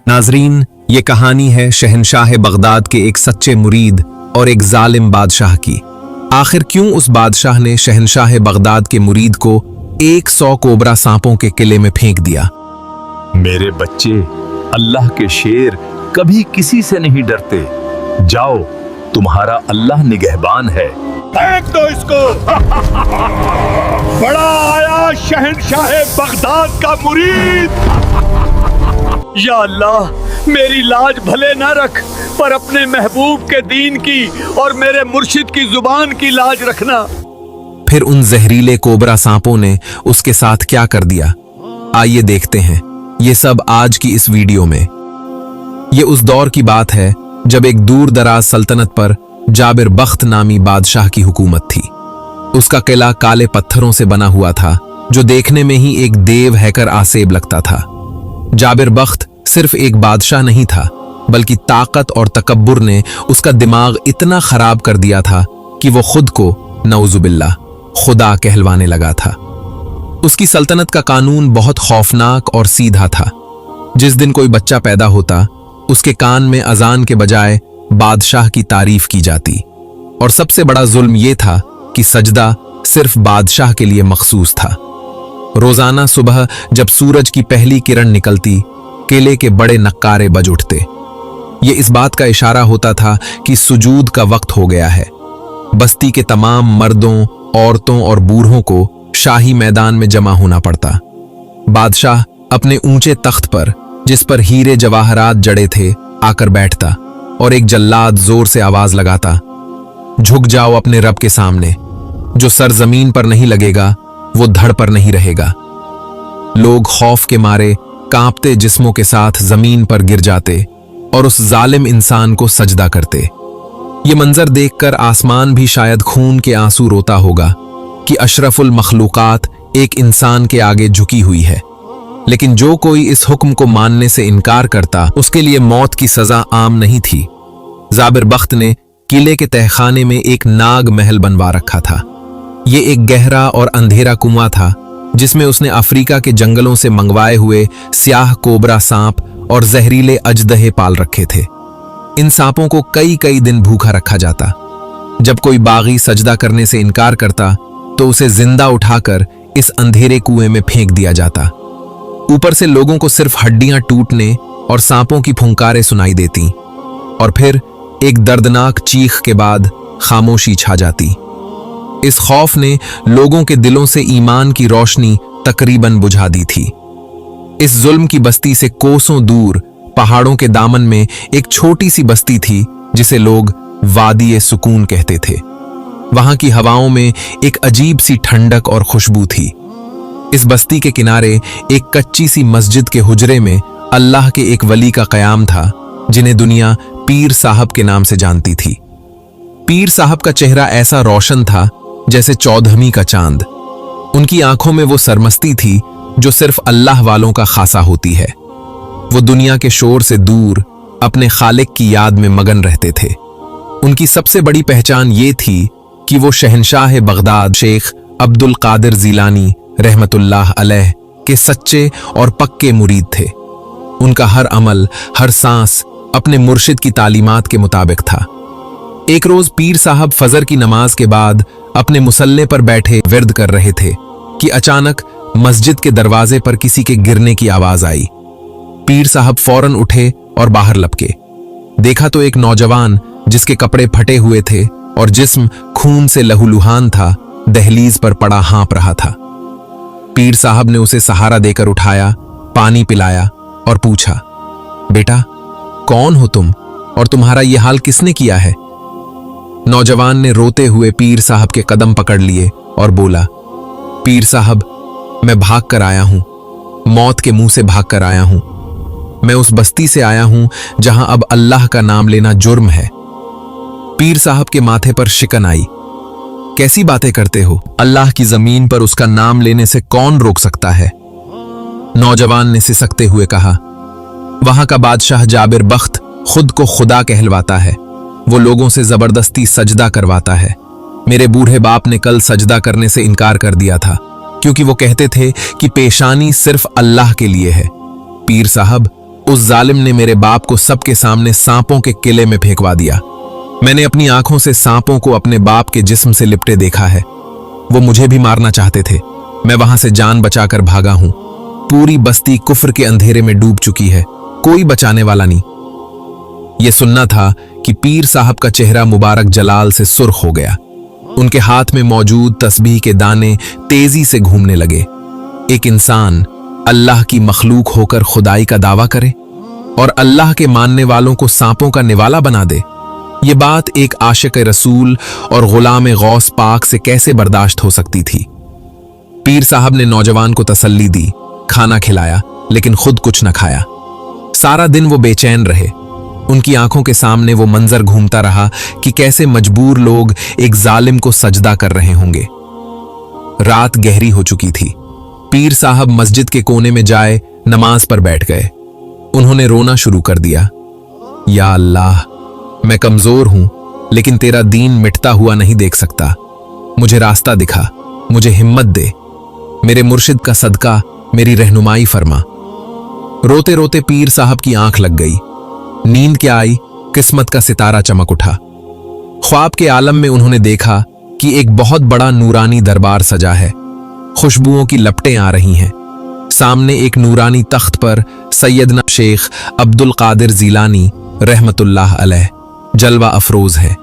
नाजरीन, ये कहानी है शहनशाह बगदाद के एक सच्चे मुरीद और एक जालिम बादशाह की। आखिर क्यों उस बादशाह ने शहनशाह बगदाद के मुरीद को 100 कोबरा सांपों के किले में फेंक दिया। मेरे बच्चे, अल्लाह के शेर कभी किसी से नहीं डरते। जाओ, तुम्हारा अल्लाह निगहबान है। फेंक दो इसको। बड़ा आया शहनशाह बगदाद का मुरीद। या अल्लाह, मेरी लाज भले ना रख, पर अपने महबूब के दीन की और मेरे मुर्शिद की जुबान की लाज रखना। फिर उन जहरीले कोबरा सांपों ने उसके साथ क्या कर दिया, आइए देखते हैं ये सब आज की इस वीडियो में। ये उस दौर की बात है जब एक दूर दराज सल्तनत पर जाबिर बख्त नामी बादशाह की हुकूमत थी। उसका किला काले पत्थरों से बना हुआ था, जो देखने में ही एक देव हैकर आसेब लगता था। जाबिर बख्त सिर्फ एक बादशाह नहीं था, बल्कि ताकत और तकब्बुर ने उसका दिमाग इतना खराब कर दिया था कि वो खुद को नऊजुबिल्लाह खुदा कहलवाने लगा था। उसकी सल्तनत का कानून बहुत खौफनाक और सीधा था। जिस दिन कोई बच्चा पैदा होता, उसके कान में अजान के बजाय बादशाह की तारीफ की जाती। और सबसे बड़ा जुल्म यह था कि सजदा सिर्फ बादशाह के लिए मखसूस था। रोजाना सुबह जब सूरज की पहली किरण निकलती, किले के बड़े नक्कारे बज उठते। ये इस बात का इशारा होता था कि सुजूद का वक्त हो गया है। बस्ती के तमाम मर्दों, औरतों और बूढ़ों को शाही मैदान में जमा होना पड़ता। बादशाह अपने ऊंचे तख्त पर, जिस पर हीरे जवाहरात जड़े थे, आकर बैठता और एक जल्लाद जोर से आवाज लगाता, झुक जाओ अपने रब के सामने। जो सर जमीन पर नहीं लगेगा वो धड़ पर नहीं रहेगा। लोग खौफ के मारे कांपते जिस्मों के साथ जमीन पर गिर जाते और उस जालिम इंसान को सजदा करते। ये मंजर देखकर आसमान भी शायद खून के आंसू रोता होगा कि अशरफुल मखलूकात एक इंसान के आगे झुकी हुई है। लेकिन जो कोई इस हुक्म को मानने से इनकार करता, उसके लिए मौत की सजा आम नहीं थी। जाबिर बख्त ने किले के तहखाने में एक नाग महल बनवा रखा था। ये एक गहरा और अंधेरा कुआं था, जिसमें उसने अफ्रीका के जंगलों से मंगवाए हुए स्याह कोबरा सांप और जहरीले अजदहे पाल रखे थे। इन सांपों को कई कई दिन भूखा रखा जाता। जब कोई बागी सजदा करने से इनकार करता, तो उसे जिंदा उठाकर इस अंधेरे कुएं में फेंक दिया जाता। ऊपर से लोगों को सिर्फ हड्डियां टूटने और सांपों की फुंकारें सुनाई देती, और फिर एक दर्दनाक चीख के बाद खामोशी छा जाती। इस खौफ ने लोगों के दिलों से ईमान की रोशनी तकरीबन बुझा दी थी। इस जुल्म की बस्ती से कोसों दूर पहाड़ों के दामन में एक छोटी सी बस्ती थी, जिसे लोग वादी सुकून कहते थे। वहां की हवाओं में एक अजीब सी ठंडक और खुशबू थी। इस बस्ती के किनारे एक कच्ची सी मस्जिद के हुजरे में अल्लाह के एक वली का कयाम था, जिन्हें दुनिया पीर साहब के नाम से जानती थी। पीर साहब का चेहरा ऐसा रोशन था जैसे 14वीं का चांद। उनकी आंखों में वो सरमस्ती थी जो सिर्फ अल्लाह वालों का खासा होती है। वो दुनिया के शोर से दूर अपने खालिक की याद में मगन रहते थे। उनकी सबसे बड़ी पहचान ये थी कि वो शहनशाह बगदाद शेख अब्दुल कादिर जिलानी रहमतुल्लाह अलैह के सच्चे और पक्के मुरीद थे। उनका हर अमल, हर सांस अपने मुर्शिद की तालीमात के मुताबिक था। एक रोज पीर साहब फजर की नमाज के बाद अपने मुसल्ले पर बैठे विर्द कर रहे थे कि अचानक मस्जिद के दरवाजे पर किसी के गिरने की आवाज आई। पीर साहब फौरन उठे और बाहर लपके। देखा तो एक नौजवान, जिसके कपड़े फटे हुए थे और जिस्म खून से लहूलुहान था, दहलीज पर पड़ा हाँप रहा था। पीर साहब ने उसे सहारा देकर उठाया, पानी पिलाया और पूछा, बेटा कौन हो तुम और तुम्हारा यह हाल किसने किया है? नौजवान ने रोते हुए पीर साहब के कदम पकड़ लिए और बोला, पीर साहब, मैं भाग कर आया हूं, मौत के मुंह से भाग कर आया हूं। मैं उस बस्ती से आया हूं जहां अब अल्लाह का नाम लेना जुर्म है। पीर साहब के माथे पर शिकन आई। कैसी बातें करते हो? अल्लाह की जमीन पर उसका नाम लेने से कौन रोक सकता है? नौजवान ने सिसकते हुए कहा, वहां का बादशाह जाबिर बख्त खुद को खुदा कहलवाता है। वो लोगों से जबरदस्ती सजदा करवाता है। मेरे बूढ़े बाप ने कल सजदा करने से इनकार कर दिया था, क्योंकि वो कहते थे कि पेशानी सिर्फ अल्लाह के लिए है। पीर साहब, उस जालिम ने मेरे बाप को सबके सामने सांपों के किले में फेंकवा दिया। मैंने अपनी आंखों से सांपों को अपने बाप के जिस्म से लिपटे देखा है। वो मुझे भी मारना चाहते थे। मैं वहां से जान बचाकर भागा हूं। पूरी बस्ती कुफ्र के अंधेरे में डूब चुकी है, कोई बचाने वाला नहीं। यह सुनना था कि पीर साहब का चेहरा मुबारक जलाल से सुर्ख हो गया। उनके हाथ में मौजूद तस्बीह के दाने तेजी से घूमने लगे। एक इंसान अल्लाह की मखलूक होकर खुदाई का दावा करे और अल्लाह के मानने वालों को सांपों का निवाला बना दे, ये बात एक आशिक रसूल और गुलाम गौस पाक से कैसे बर्दाश्त हो सकती थी। पीर साहब ने नौजवान को तसल्ली दी, खाना खिलाया, लेकिन खुद कुछ न खाया। सारा दिन वो बेचैन रहे। उनकी आंखों के सामने वो मंजर घूमता रहा कि कैसे मजबूर लोग एक जालिम को सजदा कर रहे होंगे। रात गहरी हो चुकी थी। पीर साहब मस्जिद के कोने में जाए नमाज पर बैठ गए। उन्होंने रोना शुरू कर दिया। या अल्लाह, मैं कमजोर हूं, लेकिन तेरा दीन मिटता हुआ नहीं देख सकता। मुझे रास्ता दिखा, मुझे हिम्मत दे। मेरे मुर्शिद का सदका मेरी रहनुमाई फरमा। रोते रोते पीर साहब की आंख लग गई। नींद क्या आई, किस्मत का सितारा चमक उठा। ख्वाब के आलम में उन्होंने देखा कि एक बहुत बड़ा नूरानी दरबार सजा है। खुशबुओं की लपटें आ रही हैं। सामने एक नूरानी तख्त पर सैयदना शेख अब्दुल कादिर जीलानी रहमतुल्लाह अलैह जलवा अफरोज है।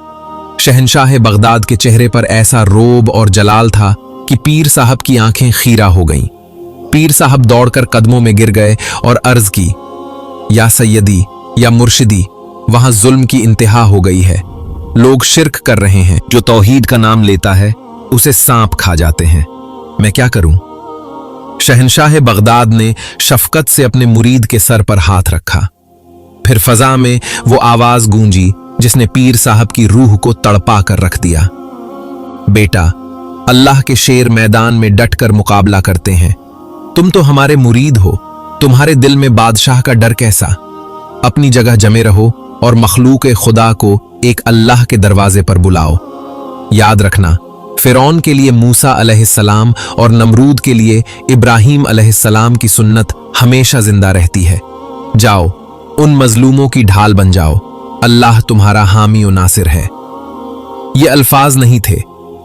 शहंशाह बगदाद के चेहरे पर ऐसा रोब और जलाल था कि पीर साहब की आंखें खीरा हो गईं। पीर साहब दौड़कर कदमों में गिर गए और अर्ज की, या सैयदी, या मुर्शिदी, वहां जुल्म की इंतहा हो गई है। लोग शिर्क कर रहे हैं। जो तौहीद का नाम लेता है उसे सांप खा जाते हैं। मैं क्या करूं? शहंशाह बगदाद ने शफकत से अपने मुरीद के सर पर हाथ रखा। फिर फजा में वो आवाज गूंजी जिसने पीर साहब की रूह को तड़पा कर रख दिया। बेटा, अल्लाह के शेर मैदान में डटकर मुकाबला करते हैं। तुम तो हमारे मुरीद हो, तुम्हारे दिल में बादशाह का डर कैसा? अपनी जगह जमे रहो और मखलूक खुदा को एक अल्लाह के दरवाजे पर बुलाओ। याद रखना, फिरौन के लिए मूसा अलैहिस्सलाम और नमरूद के लिए इब्राहीम अलैहिस्सलाम की सुन्नत हमेशा जिंदा रहती है। जाओ, उन मजलूमों की ढाल बन जाओ। अल्लाह तुम्हारा हामी और नासिर है। ये अल्फाज नहीं थे,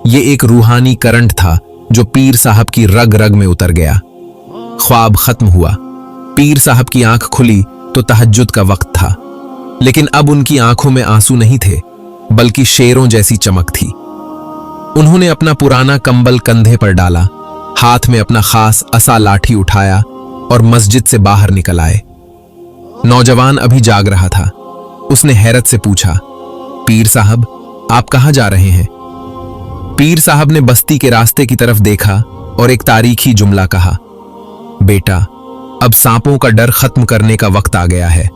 ये एक रूहानी करंट था जो पीर साहब की रग रग में उतर गया। ख्वाब खत्म हुआ। पीर साहब की आंख खुली तो तहज्जुद का वक्त था, लेकिन अब उनकी आंखों में आंसू नहीं थे, बल्कि शेरों जैसी चमक थी। उन्होंने अपना पुराना कंबल कंधे पर डाला, हाथ में अपना खास असा लाठी उठाया और मस्जिद से बाहर निकल आए। नौजवान अभी जाग रहा था। उसने हैरत से पूछा, पीर साहब, आप कहां जा रहे हैं? पीर साहब ने बस्ती के रास्ते की तरफ देखा और एक तारीखी जुमला कहा, बेटा, अब सांपों का डर खत्म करने का वक्त आ गया है।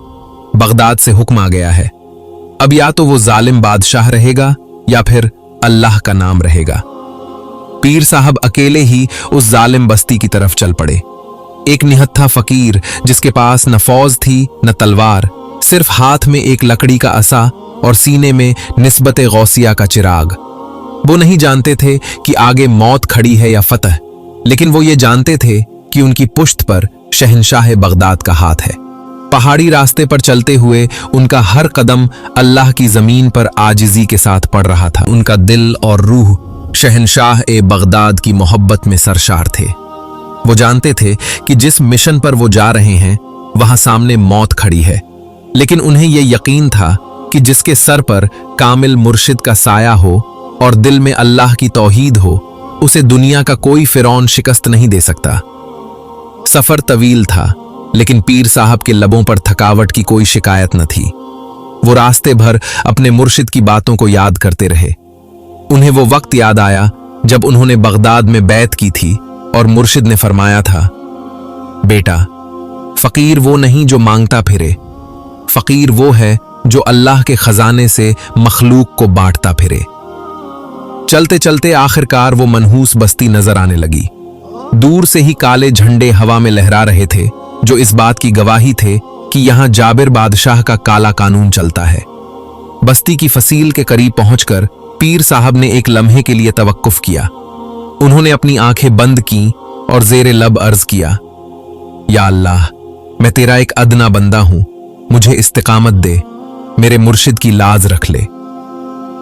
बगदाद से हुक्म आ गया है। अब या तो वो जालिम बादशाह रहेगा या फिर अल्लाह का नाम रहेगा। पीर साहब अकेले ही उस जालिम बस्ती की तरफ चल पड़े। एक निहत्था फकीर जिसके पास न फौज थी न तलवार, सिर्फ हाथ में एक लकड़ी का असा और सीने में निस्बत गौसिया का चिराग। वो नहीं जानते थे कि आगे मौत खड़ी है या फतह, लेकिन वो ये जानते थे कि उनकी पुश्त पर शहंशाह बगदाद का हाथ है। पहाड़ी रास्ते पर चलते हुए उनका हर कदम अल्लाह की जमीन पर आजिजी के साथ पड़ रहा था। उनका दिल और रूह शहंशाह ए बगदाद की मोहब्बत में सरशार थे। वो जानते थे कि जिस मिशन पर वो जा रहे हैं वहां सामने मौत खड़ी है, लेकिन उन्हें यह यकीन था कि जिसके सर पर कामिल मुर्शिद का साया हो और दिल में अल्लाह की तौहीद हो, उसे दुनिया का कोई फिरौन शिकस्त नहीं दे सकता। सफर तवील था, लेकिन पीर साहब के लबों पर थकावट की कोई शिकायत न थी। वो रास्ते भर अपने मुर्शिद की बातों को याद करते रहे। उन्हें वो वक्त याद आया जब उन्होंने बगदाद में बैत की थी और मुर्शिद ने फरमाया था, बेटा, फकीर वो नहीं जो मांगता फिरे, फकीर वो है जो अल्लाह के खजाने से मखलूक को बांटता फिरे। चलते चलते आखिरकार वो मनहूस बस्ती नजर आने लगी। दूर से ही काले झंडे हवा में लहरा रहे थे, जो इस बात की गवाही थे कि यहां जाबिर बादशाह का काला कानून चलता है। बस्ती की फसील के करीब पहुंचकर पीर साहब ने एक लम्हे के लिए तवक्कुफ किया। उन्होंने अपनी आंखें बंद की और जेरे लब अर्ज किया, या अल्लाह, मैं तेरा एक अदना बंदा हूं, मुझे इस्तिकामत दे, मेरे मुर्शिद की लाज रख ले।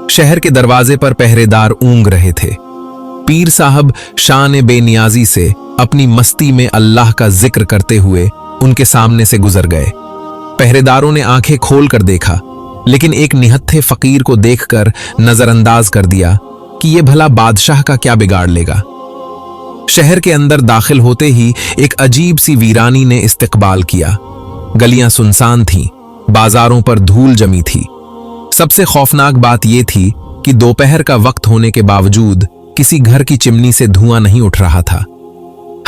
शहर के दरवाजे पर पहरेदार ऊंग रहे थे। पीर साहब शान बेनियाजी से अपनी मस्ती में अल्लाह का जिक्र करते हुए उनके सामने से गुजर गए। पहरेदारों ने आंखें खोल कर देखा, लेकिन एक निहत्थे फकीर को देखकर नजरअंदाज कर दिया कि यह भला बादशाह का क्या बिगाड़ लेगा। शहर के अंदर दाखिल होते ही एक अजीब सी वीरानी ने इस्तकबाल किया। गलियां सुनसान थीं, बाजारों पर धूल जमी थी। सबसे खौफनाक बात यह थी कि दोपहर का वक्त होने के बावजूद किसी घर की चिमनी से धुआं नहीं उठ रहा था।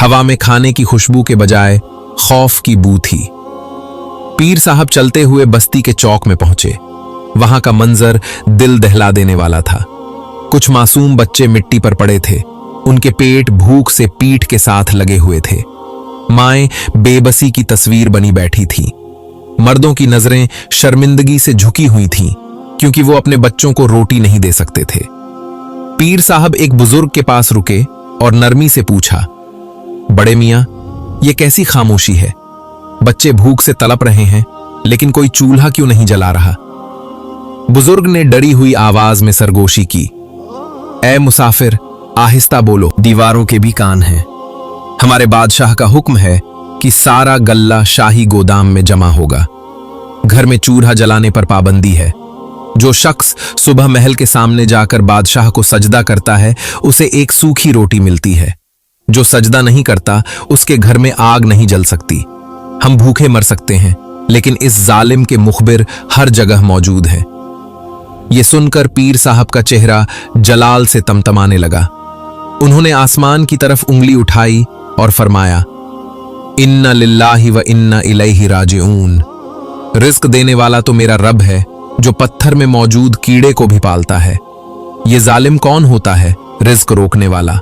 हवा में खाने की खुशबू के बजाय खौफ की बू थी। पीर साहब चलते हुए बस्ती के चौक में पहुंचे। वहां का मंजर दिल दहला देने वाला था। कुछ मासूम बच्चे मिट्टी पर पड़े थे, उनके पेट भूख से पीठ के साथ लगे हुए थे। माएं बेबसी की तस्वीर बनी बैठी थीं। मर्दों की नजरें शर्मिंदगी से झुकी हुई थीं, क्योंकि वो अपने बच्चों को रोटी नहीं दे सकते थे। पीर साहब एक बुजुर्ग के पास रुके और नरमी से पूछा, बड़े मियां, ये कैसी खामोशी है? बच्चे भूख से तड़प रहे हैं, लेकिन कोई चूल्हा क्यों नहीं जला रहा? बुजुर्ग ने डरी हुई आवाज में सरगोशी की, ऐ मुसाफिर, आहिस्ता बोलो, दीवारों के भी कान हैं। हमारे बादशाह का हुक्म है कि सारा गल्ला शाही गोदाम में जमा होगा। घर में चूल्हा जलाने पर पाबंदी है। जो शख्स सुबह महल के सामने जाकर बादशाह को सजदा करता है, उसे एक सूखी रोटी मिलती है। जो सजदा नहीं करता, उसके घर में आग नहीं जल सकती। हम भूखे मर सकते हैं, लेकिन इस जालिम के मुखबिर हर जगह मौजूद है। यह सुनकर पीर साहब का चेहरा जलाल से तमतमाने लगा। उन्होंने आसमान की तरफ उंगली उठाई और फरमाया, इन्ना लिल्लाहि व इन्ना इलैहि राजिऊन। रिस्क देने वाला तो मेरा रब है, जो पत्थर में मौजूद कीड़े को भी पालता है। ये जालिम कौन होता है, रिस्क रोकने वाला?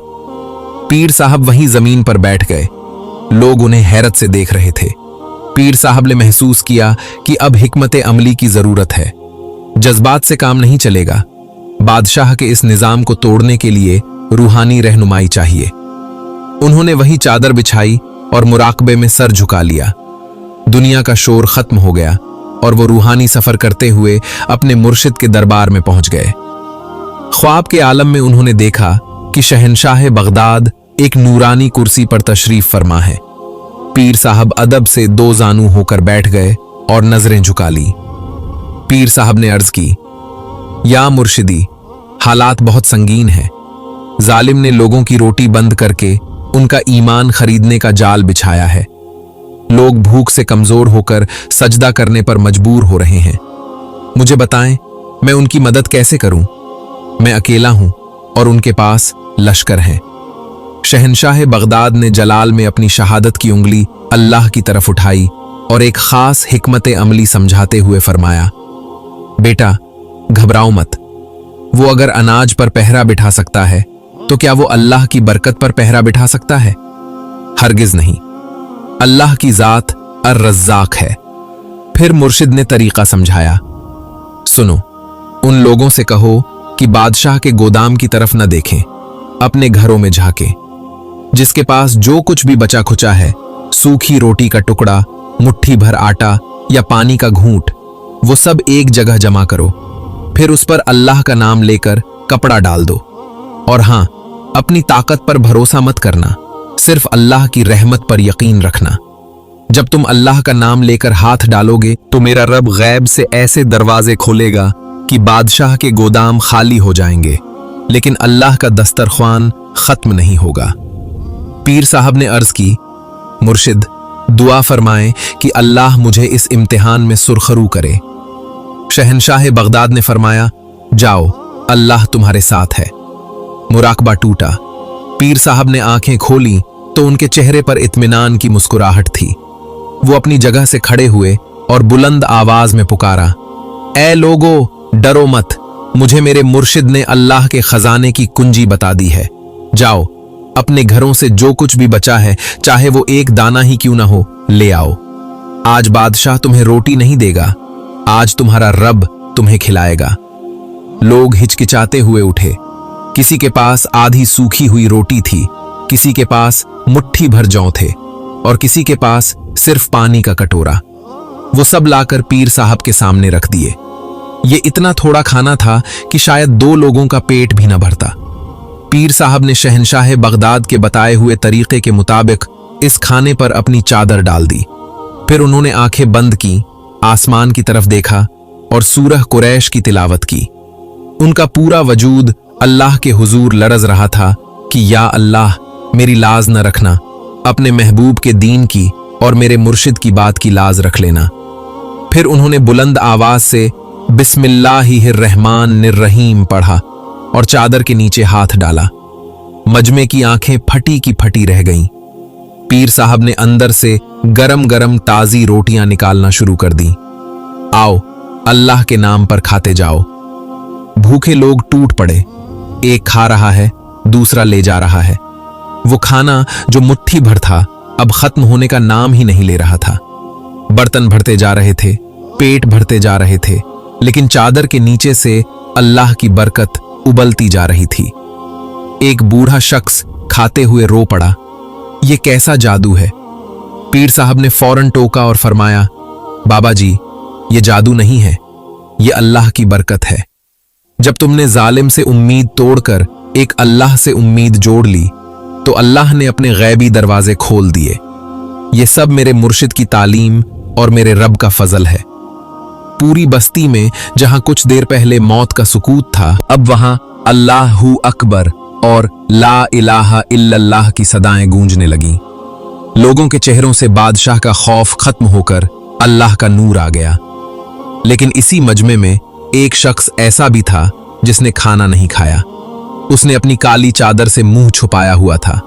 पीर साहब वहीं जमीन पर बैठ गए। लोग उन्हें हैरत से देख रहे थे। पीर साहब ने महसूस किया कि अब हिकमत अमली की जरूरत है। जज्बात से काम नहीं चलेगा। बादशाह के इस निजाम को तोड़ने के लिए रूहानी रहनुमाई चाहिए। उन्होंने वही चादर बिछाई और मुराकबे में सर झुका लिया। दुनिया का शोर खत्म हो गया और वो रूहानी सफर करते हुए अपने मुर्शिद के दरबार में पहुंच गए। ख्वाब के आलम में उन्होंने देखा कि शहंशाह बगदाद एक नूरानी कुर्सी पर तशरीफ फरमा है। पीर साहब अदब से दो जानू होकर बैठ गए और नजरें झुका ली। पीर साहब ने अर्ज की, या मुर्शिदी, हालात बहुत संगीन है। जालिम ने लोगों की रोटी बंद करके उनका ईमान खरीदने का जाल बिछाया है। लोग भूख से कमजोर होकर सजदा करने पर मजबूर हो रहे हैं। मुझे बताएं, मैं उनकी मदद कैसे करूं? मैं अकेला हूं और उनके पास लश्कर है। शहंशाह बगदाद ने जलाल में अपनी शहादत की उंगली अल्लाह की तरफ उठाई और एक खास हिकमत अमली समझाते हुए फरमाया, बेटा, घबराओ मत। वो अगर अनाज पर पहरा बिठा सकता है, तो क्या वो अल्लाह की बरकत पर पहरा बिठा सकता है? हरगिज नहीं। अल्लाह की जात अर-रज़्ज़ाक है। फिर मुर्शिद ने तरीका समझाया, सुनो, उन लोगों से कहो कि बादशाह के गोदाम की तरफ न देखें, अपने घरों में झांकें। जिसके पास जो कुछ भी बचा खुचा है, सूखी रोटी का टुकड़ा, मुट्ठी भर आटा या पानी का घूंट, वो सब एक जगह जमा करो। फिर उस पर अल्लाह का नाम लेकर कपड़ा डाल दो। और हां, अपनी ताकत पर भरोसा मत करना, सिर्फ अल्लाह की रहमत पर यकीन रखना। जब तुम अल्लाह का नाम लेकर हाथ डालोगे, तो मेरा रब गैब से ऐसे दरवाजे खोलेगा कि बादशाह के गोदाम खाली हो जाएंगे, लेकिन अल्लाह का दस्तरख्वान खत्म नहीं होगा। पीर साहब ने अर्ज की, मुर्शिद, दुआ फरमाएं कि अल्लाह मुझे इस इम्तिहान में सुरखरू करे। शहंशाह बगदाद ने फरमाया, जाओ, अल्लाह तुम्हारे साथ है। मुराकबा टूटा। पीर साहब ने आंखें खोली तो उनके चेहरे पर इत्मीनान की मुस्कुराहट थी। वो अपनी जगह से खड़े हुए और बुलंद आवाज में पुकारा, ऐ लोगो, डरो मत, मुझे मेरे मुर्शिद ने अल्लाह के खजाने की कुंजी बता दी है। जाओ, अपने घरों से जो कुछ भी बचा है, चाहे वो एक दाना ही क्यों ना हो, ले आओ। आज बादशाह तुम्हें रोटी नहीं देगा, आज तुम्हारा रब तुम्हें खिलाएगा। लोग हिचकिचाते हुए उठे। किसी के पास आधी सूखी हुई रोटी थी, किसी के पास मुट्ठी भर जौ थे। और किसी के पास सिर्फ पानी का कटोरा। वो सब लाकर पीर साहब के सामने रख दिए। ये इतना थोड़ा खाना था कि शायद 2 लोगों का पेट भी न भरता। पीर साहब ने शहंशाह बगदाद के बताए हुए तरीके के मुताबिक इस खाने पर अपनी चादर डाल दी। फिर उन्होंने आंखें बंद की, आसमान की तरफ देखा और सूरह कुरैश की तिलावत की। उनका पूरा वजूद अल्लाह के हुजूर लरज रहा था कि या अल्लाह, मेरी लाज न रखना, अपने महबूब के दीन की और मेरे मुर्शिद की बात की लाज रख लेना। फिर उन्होंने बुलंद आवाज से बिस्मिल्लाहिर्रहमानिर्रहीम पढ़ा और चादर के नीचे हाथ डाला। मजमे की आंखें फटी की फटी रह गईं। पीर साहब ने अंदर से गरम गरम ताजी रोटियां निकालना शुरू कर दी। आओ, अल्लाह के नाम पर खाते जाओ। भूखे लोग टूट पड़े। एक खा रहा है, दूसरा ले जा रहा है। वो खाना जो मुट्ठी भर था अब खत्म होने का नाम ही नहीं ले रहा था। बर्तन भरते जा रहे थे, पेट भरते जा रहे थे, लेकिन चादर के नीचे से अल्लाह की बरकत उबलती जा रही थी। एक बूढ़ा शख्स खाते हुए रो पड़ा। ये कैसा जादू है? पीर साहब ने फौरन टोका और फरमाया, बाबा जी, ये जादू नहीं है, ये अल्लाह की बरकत है। जब तुमने जालिम से उम्मीद तोड़कर एक अल्लाह से उम्मीद जोड़ ली तो अल्लाह ने अपने गैबी दरवाजे खोल दिए। ये सब मेरे मुर्शिद की तालीम और मेरे रब का फजल है। पूरी बस्ती में जहां कुछ देर पहले मौत का सुकूत था, अब वहां अल्लाहू अकबर और ला इलाहा इल्लल्लाह की सदाएं गूंजने लगीं। लोगों के चेहरों से बादशाह का खौफ खत्म होकर अल्लाह का नूर आ गया। लेकिन इसी मजमे में एक शख्स ऐसा भी था जिसने खाना नहीं खाया। उसने अपनी काली चादर से मुंह छुपाया हुआ था।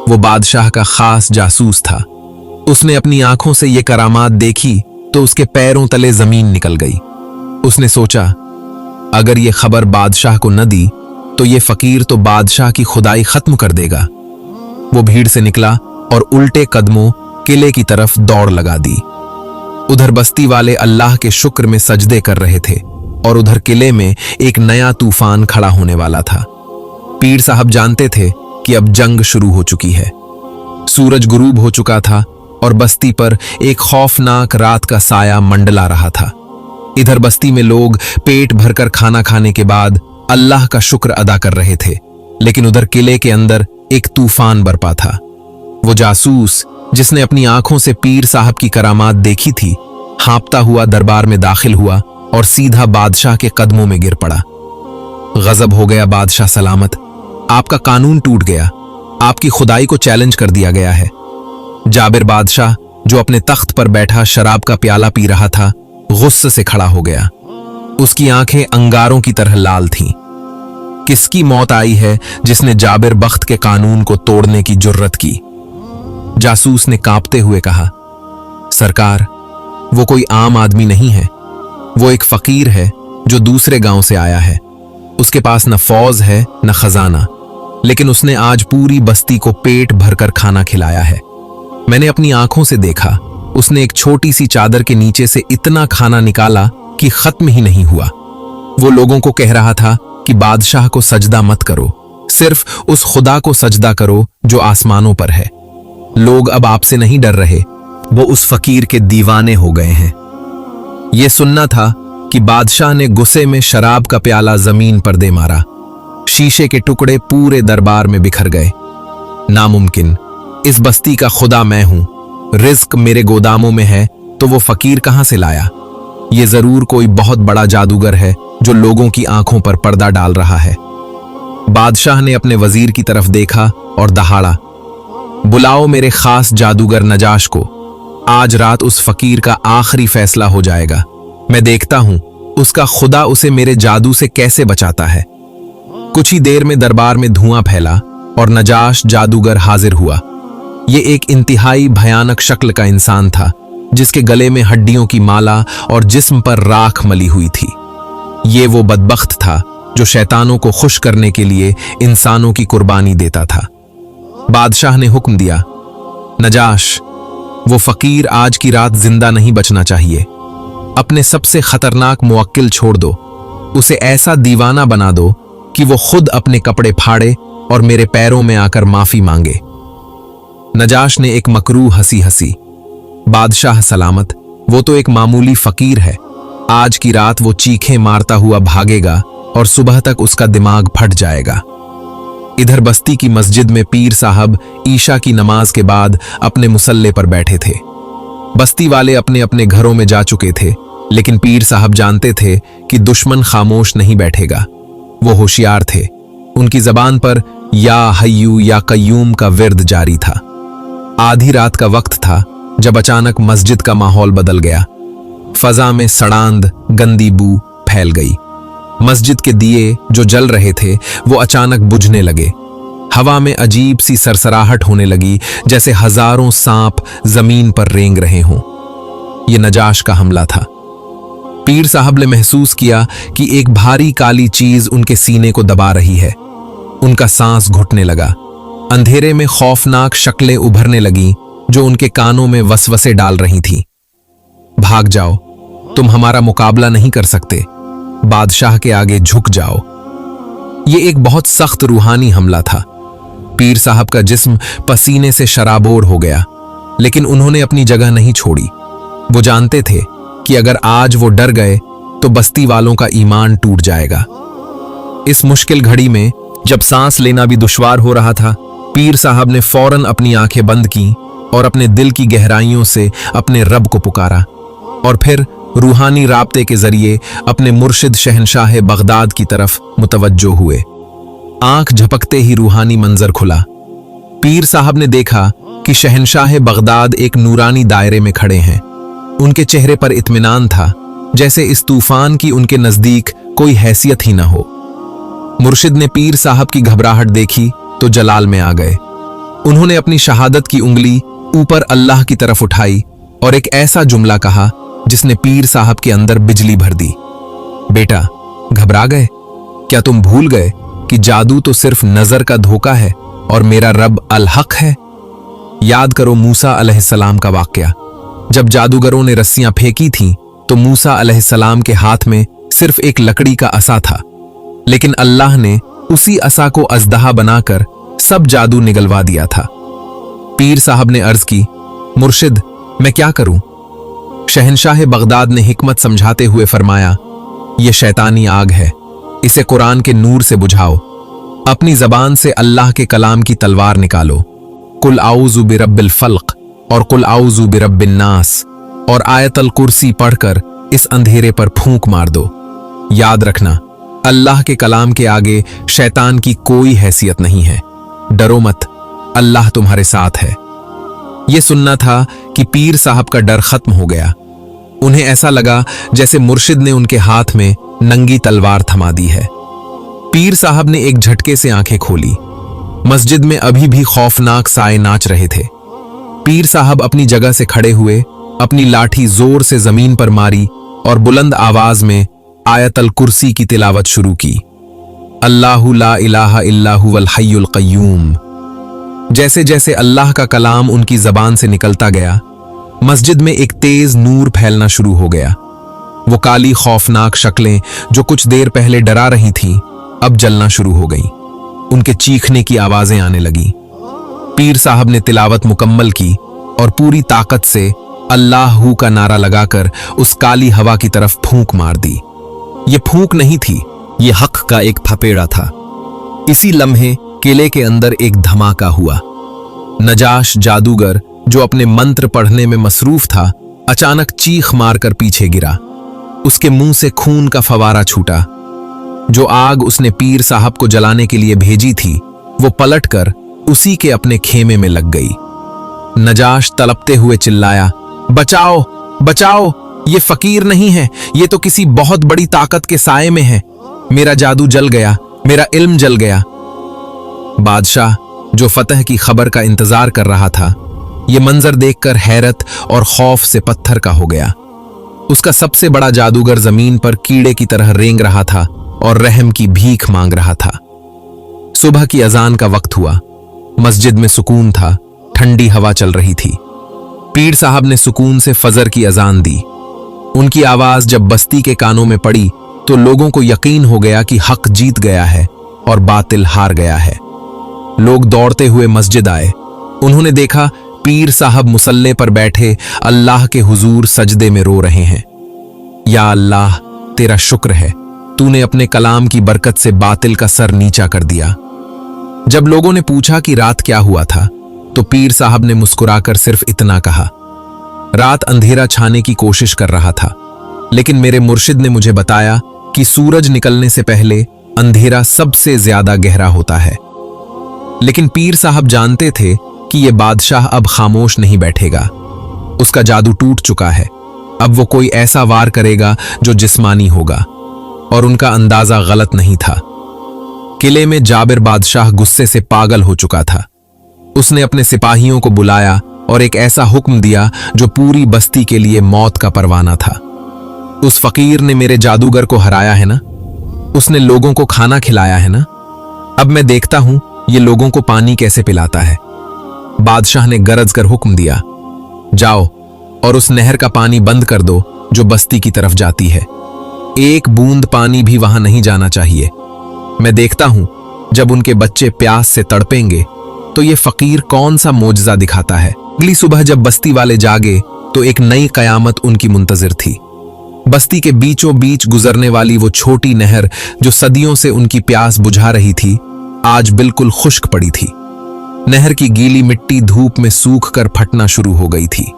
वो बादशाह का खास जासूस था। उसने अपनी आंखों से ये करामात देखी तो उसके पैरों तले जमीन निकल गई। उसने सोचा, अगर ये खबर बादशाह को न दी तो ये फकीर तो बादशाह की खुदाई खत्म कर देगा। वो भीड़ से निकला और उल्टे कदमों किले की तरफ दौड़ लगा दी। उधर बस्ती वाले अल्लाह के शुक्र में सजदे कर रहे थे और उधर किले में एक नया तूफान खड़ा होने वाला था। पीर साहब जानते थे कि अब जंग शुरू हो चुकी है। सूरज गुरूब हो चुका था और बस्ती पर एक खौफनाक रात का साया मंडला रहा था। इधर बस्ती में लोग पेट भरकर खाना खाने के बाद अल्लाह का शुक्र अदा कर रहे थे, लेकिन उधर किले के अंदर एक तूफान बरपा था। वो जासूस जिसने अपनी आंखों से पीर साहब की करामात देखी थी, हाँपता हुआ दरबार में दाखिल हुआ और सीधा बादशाह के कदमों में गिर पड़ा। गजब हो गया बादशाह सलामत, आपका कानून टूट गया, आपकी खुदाई को चैलेंज कर दिया गया है। जाबिर बादशाह जो अपने तख्त पर बैठा शराब का प्याला पी रहा था, गुस्से से खड़ा हो गया। उसकी आंखें अंगारों की तरह लाल थीं। किसकी मौत आई है जिसने जाबिर बख्त के कानून को तोड़ने की जुर्रत की? जासूस ने कांपते हुए कहा, सरकार, वो कोई आम आदमी नहीं है। वो एक फकीर है जो दूसरे गांव से आया है। उसके पास न फौज है न खजाना, लेकिन उसने आज पूरी बस्ती को पेट भरकर खाना खिलाया है। मैंने अपनी आंखों से देखा, उसने एक छोटी सी चादर के नीचे से इतना खाना निकाला कि खत्म ही नहीं हुआ। वो लोगों को कह रहा था कि बादशाह को सजदा मत करो, सिर्फ उस खुदा को सजदा करो जो आसमानों पर है। लोग अब आपसे नहीं डर रहे, वो उस फकीर के दीवाने हो गए हैं। ये सुनना था कि बादशाह ने गुस्से में शराब का प्याला जमीन पर दे मारा। शीशे के टुकड़े पूरे दरबार में बिखर गए। नामुमकिन, इस बस्ती का खुदा मैं हूं, रिज्क मेरे गोदामों में है, तो वो फकीर कहां से लाया? ये जरूर कोई बहुत बड़ा जादूगर है जो लोगों की आंखों पर पर्दा डाल रहा है। बादशाह ने अपने वजीर की तरफ देखा और दहाड़ा, बुलाओ मेरे खास जादूगर नजाश को। आज रात उस फकीर का आखिरी फैसला हो जाएगा। मैं देखता हूं उसका खुदा उसे मेरे जादू से कैसे बचाता है। कुछ ही देर में दरबार में धुआं फैला और नजाश जादूगर हाजिर हुआ। ये एक इंतहाई भयानक शक्ल का इंसान था, जिसके गले में हड्डियों की माला और जिस्म पर राख मली हुई थी। ये वो बदबख्त था जो शैतानों को खुश करने के लिए इंसानों की कुर्बानी देता था। बादशाह ने हुक्म दिया, नजाश, वो फकीर आज की रात जिंदा नहीं बचना चाहिए। अपने सबसे खतरनाक मुवक्किल छोड़ दो, उसे ऐसा दीवाना बना दो कि वो खुद अपने कपड़े फाड़े और मेरे पैरों में आकर माफी मांगे। नजाश ने एक मकरू हंसी हंसी। बादशाह सलामत, वो तो एक मामूली फकीर है। आज की रात वो चीखें मारता हुआ भागेगा और सुबह तक उसका दिमाग फट जाएगा। इधर बस्ती की मस्जिद में पीर साहब ईशा की नमाज के बाद अपने मुसल्ले पर बैठे थे। बस्ती वाले अपने अपने घरों में जा चुके थे, लेकिन पीर साहब जानते थे कि दुश्मन खामोश नहीं बैठेगा। वो होशियार थे। उनकी जबान पर या हय्यू या कय्यूम का विर्द जारी था। आधी रात का वक्त था जब अचानक मस्जिद का माहौल बदल गया। फजा में सड़ांद गंदी बू फैल गई। मस्जिद के दिए जो जल रहे थे वो अचानक बुझने लगे। हवा में अजीब सी सरसराहट होने लगी, जैसे हजारों सांप जमीन पर रेंग रहे हों। ये नजाश का हमला था। पीर साहब ने महसूस किया कि एक भारी काली चीज उनके सीने को दबा रही है। उनका सांस घुटने लगा। अंधेरे में खौफनाक शक्लें उभरने लगीं जो उनके कानों में वसवसे डाल रही थीं। भाग जाओ, तुम हमारा मुकाबला नहीं कर सकते। बादशाह के आगे झुक जाओ। ये एक बहुत सख्त रूहानी हमला था। पीर साहब का जिस्म पसीने से शराबोर हो गया, लेकिन उन्होंने अपनी जगह नहीं छोड़ी। वो जानते थे कि अगर आज वो डर गए तो बस्ती वालों का ईमान टूट जाएगा। इस मुश्किल घड़ी में जब सांस लेना भी दुश्वार हो रहा था, पीर साहब ने फौरन अपनी आंखें बंद की और अपने दिल की गहराइयों से अपने रब को पुकारा, और फिर रूहानी राब्ते के जरिए अपने मुर्शिद शहनशाह बगदाद की तरफ मुतवज्जो हुए। आंख झपकते ही रूहानी मंजर खुला। पीर साहब ने देखा कि शहनशाह बगदाद एक नूरानी दायरे में खड़े हैं। उनके चेहरे पर इत्मीनान था, जैसे इस तूफान की उनके नजदीक कोई हैसियत ही न हो। मुर्शिद ने पीर साहब की घबराहट देखी तो जलाल में आ गए। उन्होंने अपनी शहादत की उंगली ऊपर अल्लाह की तरफ उठाई और एक ऐसा जुमला कहा जिसने पीर साहब के अंदर बिजली भर दी। बेटा, घबरा गए? क्या तुम भूल गए कि जादू तो सिर्फ नजर का धोखा है और मेरा रब अल हक है? याद करो मूसा अलैहिस्सलाम का वाकया। जब जादूगरों ने रस्सियां फेंकी थीं तो मूसा अलैहिस्सलाम के हाथ में सिर्फ एक लकड़ी का असा था, लेकिन अल्लाह ने उसी असा को अजदहा बनाकर सब जादू निगलवा दिया था। पीर साहब ने अर्ज की, मुर्शिद, मैं क्या करूं? शहनशाह बगदाद ने हिकमत समझाते हुए फरमाया, यह शैतानी आग है, इसे कुरान के नूर से बुझाओ। अपनी जबान से अल्लाह के कलाम की तलवार निकालो। कुल आऊज़ु बिरब्बिल फल्क और कुल आऊज़ु बिरब्बिन नास और आयतल कुर्सी पढ़कर इस अंधेरे पर फूंक मार दो। याद रखना, अल्लाह के कलाम के आगे शैतान की कोई हैसियत नहीं है। डरो मत, अल्लाह तुम्हारे साथ है। यह सुनना था कि पीर साहब का डर खत्म हो गया। उन्हें ऐसा लगा जैसे मुर्शिद ने उनके हाथ में नंगी तलवार थमा दी है। पीर साहब ने एक झटके से आंखें खोली। मस्जिद में अभी भी खौफनाक साए नाच रहे थे। पीर साहब अपनी जगह से खड़े हुए, अपनी लाठी जोर से जमीन पर मारी और बुलंद आवाज में आयतल कुर्सी की तिलावत शुरू की। अल्लाहु ला इलाहा इल्ला हुवल हय्युल क़य्यूम। जैसे जैसे अल्लाह का कलाम उनकी जबान से निकलता गया, मस्जिद में एक तेज नूर फैलना शुरू हो गया। वो काली खौफनाक शक्लें जो कुछ देर पहले डरा रही थीं, अब जलना शुरू हो गईं। उनके चीखने की आवाजें आने लगीं। पीर साहब ने तिलावत मुकम्मल की और पूरी ताकत से अल्लाहू का नारा लगाकर उस काली हवा की तरफ फूंक मार दी। ये फूंक नहीं थी, ये हक का एक थपेड़ा था। इसी लम्हे किले के अंदर एक धमाका हुआ। नजाश जादूगर, जो अपने मंत्र पढ़ने में मसरूफ था, अचानक चीख मारकर पीछे गिरा। उसके मुंह से खून का फवारा छूटा। जो आग उसने पीर साहब को जलाने के लिए भेजी थी, वो पलटकर उसी के अपने खेमे में लग गई। नजाश तड़पते हुए चिल्लाया, बचाओ, बचाओ, ये फकीर नहीं है, ये तो किसी बहुत बड़ी ताकत के साए में है। मेरा जादू जल गया, मेरा इल्म जल गया। बादशाह, जो फतह की खबर का इंतजार कर रहा था, ये मंजर देखकर हैरत और खौफ से पत्थर का हो गया। उसका सबसे बड़ा जादूगर जमीन पर कीड़े की तरह रेंग रहा था और रहम की भीख मांग रहा था। सुबह की अजान का वक्त हुआ। मस्जिद में सुकून था, ठंडी हवा चल रही थी। पीर साहब ने सुकून से फजर की अजान दी। उनकी आवाज जब बस्ती के कानों में पड़ी तो लोगों को यकीन हो गया कि हक जीत गया है और बातिल हार गया है। लोग दौड़ते हुए मस्जिद आए। उन्होंने देखा पीर साहब मुसल्ले पर बैठे अल्लाह के हुजूर सजदे में रो रहे हैं। या अल्लाह, तेरा शुक्र है, तूने अपने कलाम की बरकत से बातिल का सर नीचा कर दिया। जब लोगों ने पूछा कि रात क्या हुआ था, तो पीर साहब ने मुस्कुराकर सिर्फ इतना कहा, रात अंधेरा छाने की कोशिश कर रहा था, लेकिन मेरे मुर्शिद ने मुझे बताया कि सूरज निकलने से पहले अंधेरा सबसे ज्यादा गहरा होता है। लेकिन पीर साहब जानते थे कि यह बादशाह अब खामोश नहीं बैठेगा। उसका जादू टूट चुका है। अब वो कोई ऐसा वार करेगा जो जिस्मानी होगा, और उनका अंदाजा गलत नहीं था। किले में जाबिर बादशाह गुस्से से पागल हो चुका था। उसने अपने सिपाहियों को बुलाया और एक ऐसा हुक्म दिया जो पूरी बस्ती के लिए मौत का परवाना था। उस फकीर ने मेरे जादूगर को हराया है ना, उसने लोगों को खाना खिलाया है ना, अब मैं देखता हूं ये लोगों को पानी कैसे पिलाता है। बादशाह ने गरज कर हुक्म दिया, जाओ और उस नहर का पानी बंद कर दो जो बस्ती की तरफ जाती है। एक बूंद पानी भी वहां नहीं जाना चाहिए। मैं देखता हूं जब उनके बच्चे प्यास से तड़पेंगे तो ये फकीर कौन सा मोजज़ा दिखाता है। अगली सुबह जब बस्ती वाले जागे तो एक नई कयामत उनकी मुंतजिर थी। बस्ती के बीचों बीच गुजरने वाली वो छोटी नहर जो सदियों से उनकी प्यास बुझा रही थी, आज बिल्कुल खुश्क पड़ी थी। नहर की गीली मिट्टी धूप में सूख कर फटना शुरू हो गई थी।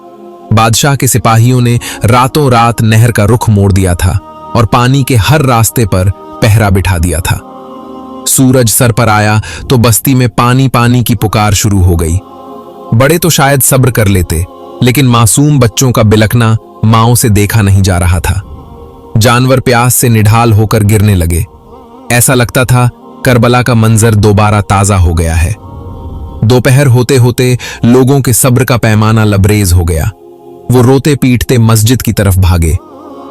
बादशाह के सिपाहियों ने रातों रात नहर का रुख मोड़ दिया था और पानी के हर रास्ते पर पहरा बिठा दिया था। सूरज सर पर आया तो बस्ती में पानी पानी की पुकार शुरू हो गई। बड़े तो शायद सब्र कर लेते, लेकिन मासूम बच्चों का बिलखना मांओं से देखा नहीं जा रहा था। जानवर प्यास से निढाल होकर गिरने लगे। ऐसा लगता था करबला का मंजर दोबारा ताजा हो गया है। दोपहर होते होते लोगों के सब्र का पैमाना लबरेज हो गया। वो रोते पीटते मस्जिद की तरफ भागे।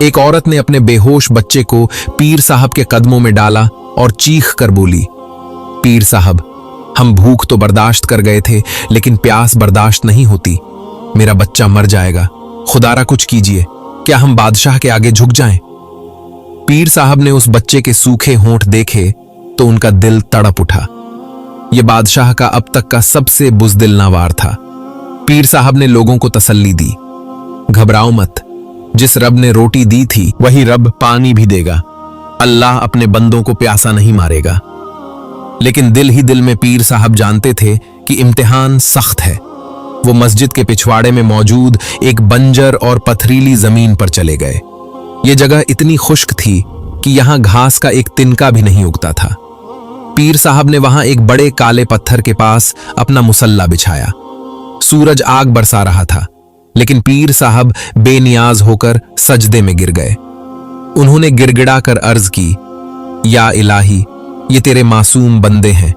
एक औरत ने अपने बेहोश बच्चे को पीर साहब के कदमों में डाला और चीख कर बोली, पीर साहब, हम भूख तो बर्दाश्त कर गए थे, लेकिन प्यास बर्दाश्त नहीं होती। मेरा बच्चा मर जाएगा, खुदारा कुछ कीजिए। क्या हम बादशाह के आगे झुक जाएं? पीर साहब ने उस बच्चे के सूखे होंठ देखे तो उनका दिल तड़प उठा। यह बादशाह का अब तक का सबसे बुज़दिल वार था। पीर साहब ने लोगों को तसल्ली दी, घबराओ मत, जिस रब ने रोटी दी थी वही रब पानी भी देगा। अल्लाह अपने बंदों को प्यासा नहीं मारेगा। लेकिन दिल ही दिल में पीर साहब जानते थे कि इम्तिहान सख्त है। वो मस्जिद के पिछवाड़े में मौजूद एक बंजर और पथरीली जमीन पर चले गए। ये जगह इतनी खुश्क थी कि यहां घास का एक तिनका भी नहीं उगता था। पीर साहब ने वहां एक बड़े काले पत्थर के पास अपना मुसल्ला बिछाया। सूरज आग बरसा रहा था, लेकिन पीर साहब बेनियाज होकर सजदे में गिर गए। उन्होंने गिड़गिड़ा कर अर्ज की, या इलाही, ये तेरे मासूम बंदे हैं।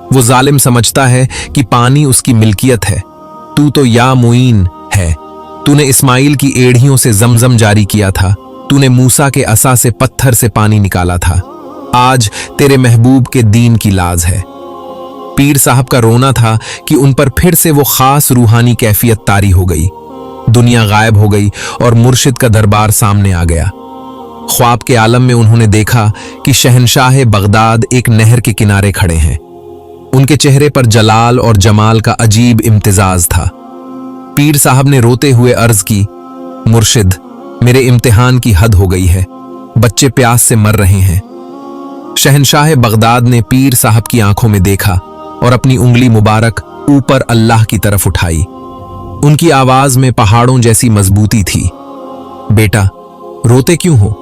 वो जालिम समझता है कि पानी उसकी मिल्कियत है। तू तो या मुईन है। तूने इस्माइल की एड़ियों से जमजम जारी किया था। तूने मूसा के असा से पत्थर से पानी निकाला था। आज तेरे महबूब के दीन की लाज है। पीर साहब का रोना था कि उन पर फिर से वो खास रूहानी कैफियत तारी हो गई। दुनिया गायब हो गई और मुर्शिद का दरबार सामने आ गया। ख्वाब के आलम में उन्होंने देखा कि शहनशाह बगदाद एक नहर के किनारे खड़े हैं। उनके चेहरे पर जलाल और जमाल का अजीब इम्तिजाज था। पीर साहब ने रोते हुए अर्ज की, मुर्शिद, मेरे इम्तिहान की हद हो गई है। बच्चे प्यास से मर रहे हैं। शहनशाह बगदाद ने पीर साहब की आंखों में देखा और अपनी उंगली मुबारक ऊपर अल्लाह की तरफ उठाई। उनकी आवाज में पहाड़ों जैसी मजबूती थी। बेटा, रोते क्यों हो?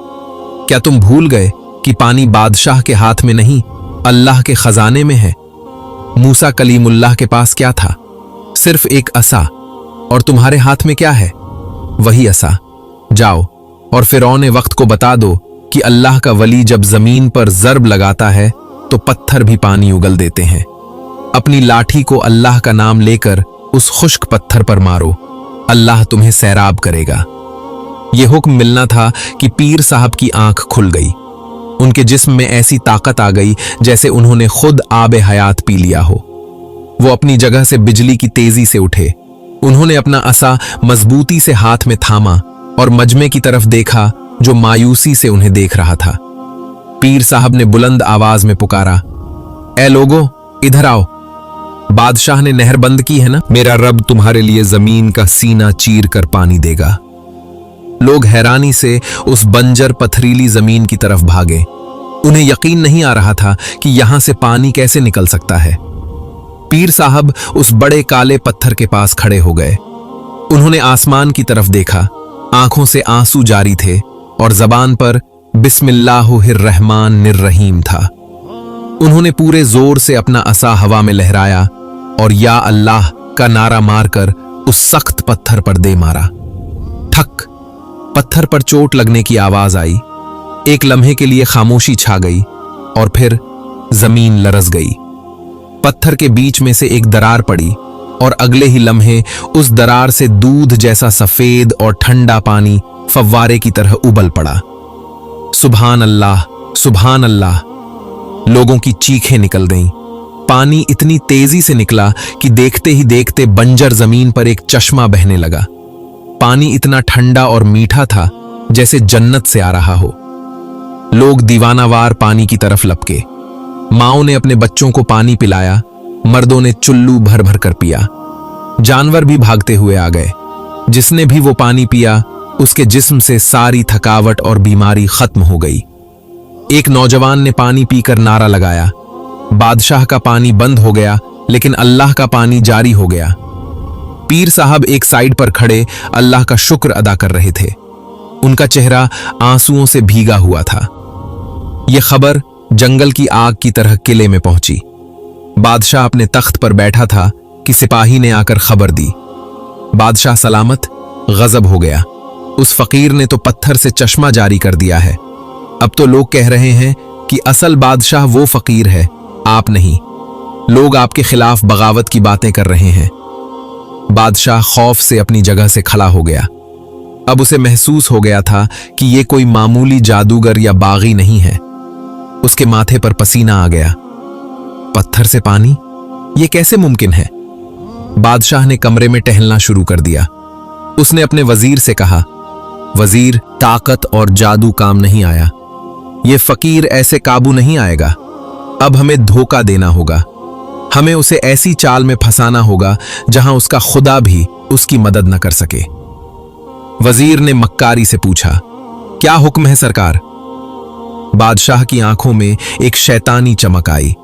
क्या तुम भूल गए कि पानी बादशाह के हाथ में नहीं, अल्लाह के खजाने में है? मूसा कलीमुल्लाह के पास क्या था? सिर्फ एक असा। और तुम्हारे हाथ में क्या है? वही असा। जाओ और फिरौने वक्त को बता दो कि अल्लाह का वली जब जमीन पर जर्ब लगाता है तो पत्थर भी पानी उगल देते हैं। अपनी लाठी को अल्लाह का नाम लेकर उस खुश्क पत्थर पर मारो, अल्लाह तुम्हें सैराब करेगा। यह हुक्म मिलना था कि पीर साहब की आंख खुल गई। उनके जिस्म में ऐसी ताकत आ गई जैसे उन्होंने खुद आबे हयात पी लिया हो। वो अपनी जगह से बिजली की तेजी से उठे। उन्होंने अपना असा मजबूती से हाथ में थामा और मजमे की तरफ देखा जो मायूसी से उन्हें देख रहा था। पीर साहब ने बुलंद आवाज में पुकारा, ए लोगो, इधर आओ। बादशाह ने नहर बंद की है ना, मेरा रब तुम्हारे लिए जमीन का सीना चीर कर पानी देगा। लोग हैरानी से उस बंजर पथरीली जमीन की तरफ भागे। उन्हें यकीन नहीं आ रहा था कि यहां से पानी कैसे निकल सकता है। पीर साहब उस बड़े काले पत्थर के पास खड़े हो गए। उन्होंने आसमान की तरफ देखा, आंखों से आंसू जारी थे और जबान पर बिस्मिल्लाहिर्रहमानिर्रहीम था। उन्होंने पूरे जोर से अपना असा हवा में लहराया और या अल्लाह का नारा मारकर उस सख्त पत्थर पर दे मारा। ठक, पत्थर पर चोट लगने की आवाज आई। एक लम्हे के लिए खामोशी छा गई और फिर जमीन लरज गई। पत्थर के बीच में से एक दरार पड़ी और अगले ही लम्हे उस दरार से दूध जैसा सफेद और ठंडा पानी फव्वारे की तरह उबल पड़ा। सुभान अल्लाह, सुभान अल्लाह। लोगों की चीखें निकल गईं। पानी इतनी तेजी से निकला कि देखते ही देखते बंजर जमीन पर एक चश्मा बहने लगा। पानी इतना ठंडा और मीठा था जैसे जन्नत से आ रहा हो। लोग दीवानावार पानी की तरफ लपके। माओं ने अपने बच्चों को पानी पिलाया, मर्दों ने चुल्लू भर भर कर पिया। जानवर भी भागते हुए आ गए। जिसने भी वो पानी पिया उसके जिस्म से सारी थकावट और बीमारी खत्म हो गई। एक नौजवान ने पानी पीकर नारा लगाया, बादशाह का पानी बंद हो गया लेकिन अल्लाह का पानी जारी हो गया। पीर साहब एक साइड पर खड़े अल्लाह का शुक्र अदा कर रहे थे। उनका चेहरा आंसुओं से भीगा हुआ था। यह खबर जंगल की आग की तरह किले में पहुंची। बादशाह अपने तख्त पर बैठा था कि सिपाही ने आकर खबर दी। बादशाह सलामत गजब हो गया। उस फकीर ने तो पत्थर से चश्मा जारी कर दिया है। अब तो लोग कह रहे हैं कि असल बादशाह वो फकीर है, आप नहीं। लोग आपके खिलाफ बगावत की बातें कर रहे हैं। बादशाह खौफ से अपनी जगह से खड़ा हो गया। अब उसे महसूस हो गया था कि ये कोई मामूली जादूगर या बागी नहीं है। उसके माथे पर पसीना आ गया। पत्थर से पानी, ये कैसे मुमकिन है? बादशाह ने कमरे में टहलना शुरू कर दिया। उसने अपने वजीर से कहा, वजीर, ताकत और जादू काम नहीं आया। ये फकीर ऐसे काबू नहीं आएगा। अब हमें धोखा देना होगा। हमें उसे ऐसी चाल में फंसाना होगा जहां उसका खुदा भी उसकी मदद न कर सके। वजीर ने मक्कारी से पूछा, क्या हुक्म है सरकार? बादशाह की आंखों में एक शैतानी चमक आई।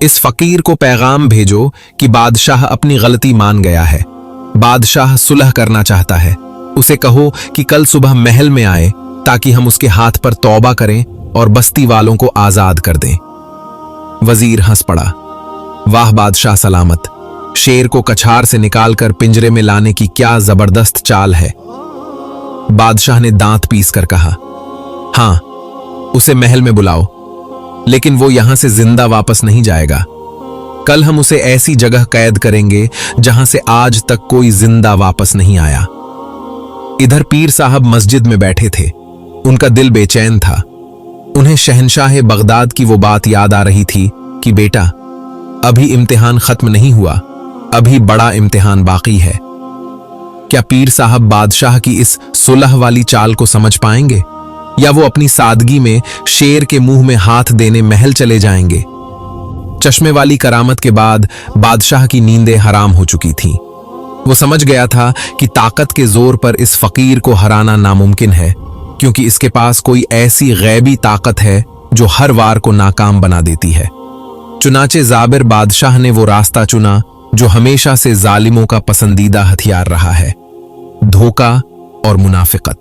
इस फकीर को पैगाम भेजो कि बादशाह अपनी गलती मान गया है। बादशाह सुलह करना चाहता है। उसे कहो कि कल सुबह महल में आए ताकि हम उसके हाथ पर तौबा करें और बस्ती वालों को आजाद कर दें। वजीर हंस पड़ा। वाह बादशाह सलामत, शेर को कछार से निकालकर पिंजरे में लाने की क्या जबरदस्त चाल है। बादशाह ने दांत पीस कर कहा, हां, उसे महल में बुलाओ, लेकिन वो यहां से जिंदा वापस नहीं जाएगा। कल हम उसे ऐसी जगह कैद करेंगे जहां से आज तक कोई जिंदा वापस नहीं आया। इधर पीर साहब मस्जिद में बैठे थे। उनका दिल बेचैन था। उन्हें शहंशाह बगदाद की वो बात याद आ रही थी कि बेटा, अभी इम्तिहान खत्म नहीं हुआ, अभी बड़ा इम्तिहान बाकी है। क्या पीर साहब बादशाह की इस सुलह वाली चाल को समझ पाएंगे, या वो अपनी सादगी में शेर के मुंह में हाथ देने महल चले जाएंगे? चश्मे वाली करामत के बाद बादशाह की नींदें हराम हो चुकी थीं। वो समझ गया था कि ताकत के जोर पर इस फकीर को हराना नामुमकिन है, क्योंकि इसके पास कोई ऐसी गैबी ताकत है जो हर वार को नाकाम बना देती है। चुनाचे जाबिर बादशाह ने वो रास्ता चुना जो हमेशा से जालिमों का पसंदीदा हथियार रहा है, धोखा और मुनाफिकत।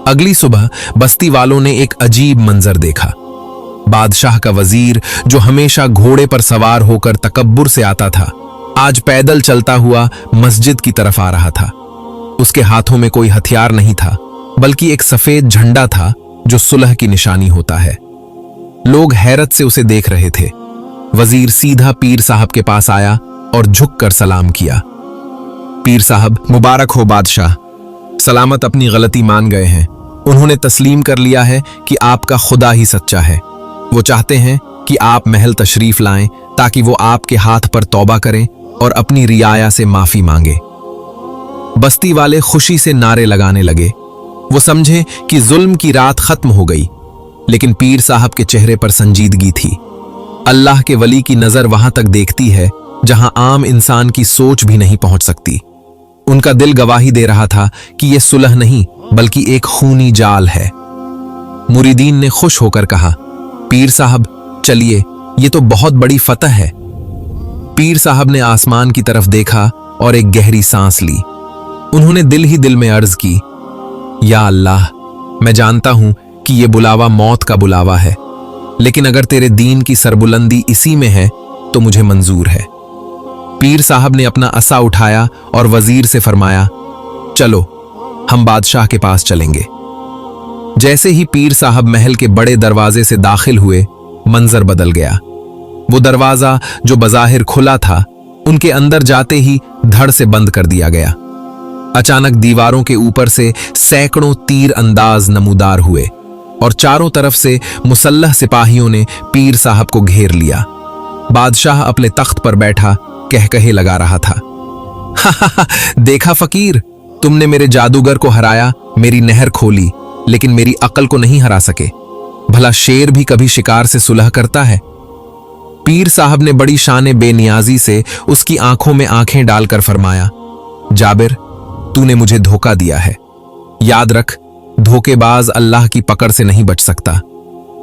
अगली सुबह बस्ती वालों ने एक अजीब मंजर देखा। बादशाह का वजीर, जो हमेशा घोड़े पर सवार होकर तकब्बुर से आता था, आज पैदल चलता हुआ मस्जिद की तरफ आ रहा था। उसके हाथों में कोई हथियार नहीं था, बल्कि एक सफेद झंडा था जो सुलह की निशानी होता है। लोग हैरत से उसे देख रहे थे। वजीर सीधा पीर साहब के पास आया और झुककर सलाम किया। पीर साहब, मुबारक हो बादशाह, सलामत अपनी गलती मान गए हैं। उन्होंने तस्लीम कर लिया है कि आपका खुदा ही सच्चा है। वो चाहते हैं कि आप महल तशरीफ लाएं ताकि वो आपके हाथ पर तौबा करें और अपनी रियाया से माफी मांगे। बस्ती वाले खुशी से नारे लगाने लगे। वो समझे कि जुल्म की रात खत्म हो गई, लेकिन पीर साहब के चेहरे पर संजीदगी थी। अल्लाह के वली की नजर वहां तक देखती है जहां आम इंसान की सोच भी नहीं पहुंच सकती। उनका दिल गवाही दे रहा था कि यह सुलह नहीं बल्कि एक खूनी जाल है। मुरीदीन ने खुश होकर कहा, पीर साहब चलिए, ये तो बहुत बड़ी फतह है। पीर साहब ने आसमान की तरफ देखा और एक गहरी सांस ली। उन्होंने दिल ही दिल में अर्ज की, या अल्लाह, मैं जानता हूं कि यह बुलावा मौत का बुलावा है, लेकिन अगर तेरे दीन की सरबुलंदी इसी में है तो मुझे मंजूर है। पीर साहब ने अपना असा उठाया और वजीर से फरमाया, चलो हम बादशाह के पास चलेंगे। जैसे ही पीर साहब महल के बड़े दरवाजे से दाखिल हुए, मंजर बदल गया। वो दरवाजा जो बज़ाहिर खुला था, उनके अंदर जाते ही धड़ से बंद कर दिया गया। अचानक दीवारों के ऊपर से सैकड़ों तीर अंदाज नमूदार हुए और चारों तरफ से मुसल्लह सिपाहियों ने पीर साहब को घेर लिया। बादशाह अपने तख्त पर बैठा कहकहे लगा रहा था, हा, देखा फकीर, तुमने मेरे जादूगर को हराया, मेरी नहर खोली, लेकिन मेरी अकल को नहीं हरा सके। भला शेर भी कभी शिकार से सुलह करता है? पीर साहब ने बड़ी शान बेनियाजी से उसकी आंखों में आंखें डालकर फरमाया, जाबिर, तूने मुझे धोखा दिया है। याद रख, धोखेबाज अल्लाह की पकड़ से नहीं बच सकता।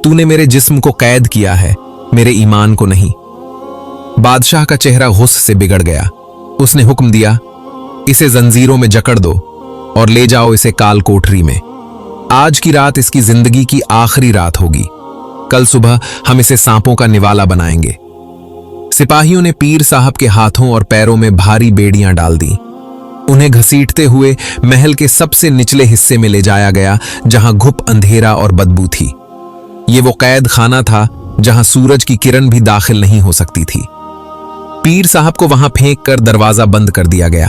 तूने मेरे जिस्म को कैद किया है, मेरे ईमान को नहीं। बादशाह का चेहरा गुस्से से बिगड़ गया। उसने हुक्म दिया, इसे जंजीरों में जकड़ दो और ले जाओ इसे काल कोठरी में। आज की रात इसकी जिंदगी की आखिरी रात होगी। कल सुबह हम इसे सांपों का निवाला बनाएंगे। सिपाहियों ने पीर साहब के हाथों और पैरों में भारी बेड़ियां डाल दी। उन्हें घसीटते हुए महल के सबसे निचले हिस्से में ले जाया गया, जहां घुप अंधेरा और बदबू थी। ये वो कैद खाना था जहां सूरज की किरण भी दाखिल नहीं हो सकती थी। पीर साहब को वहां फेंक कर दरवाजा बंद कर दिया गया।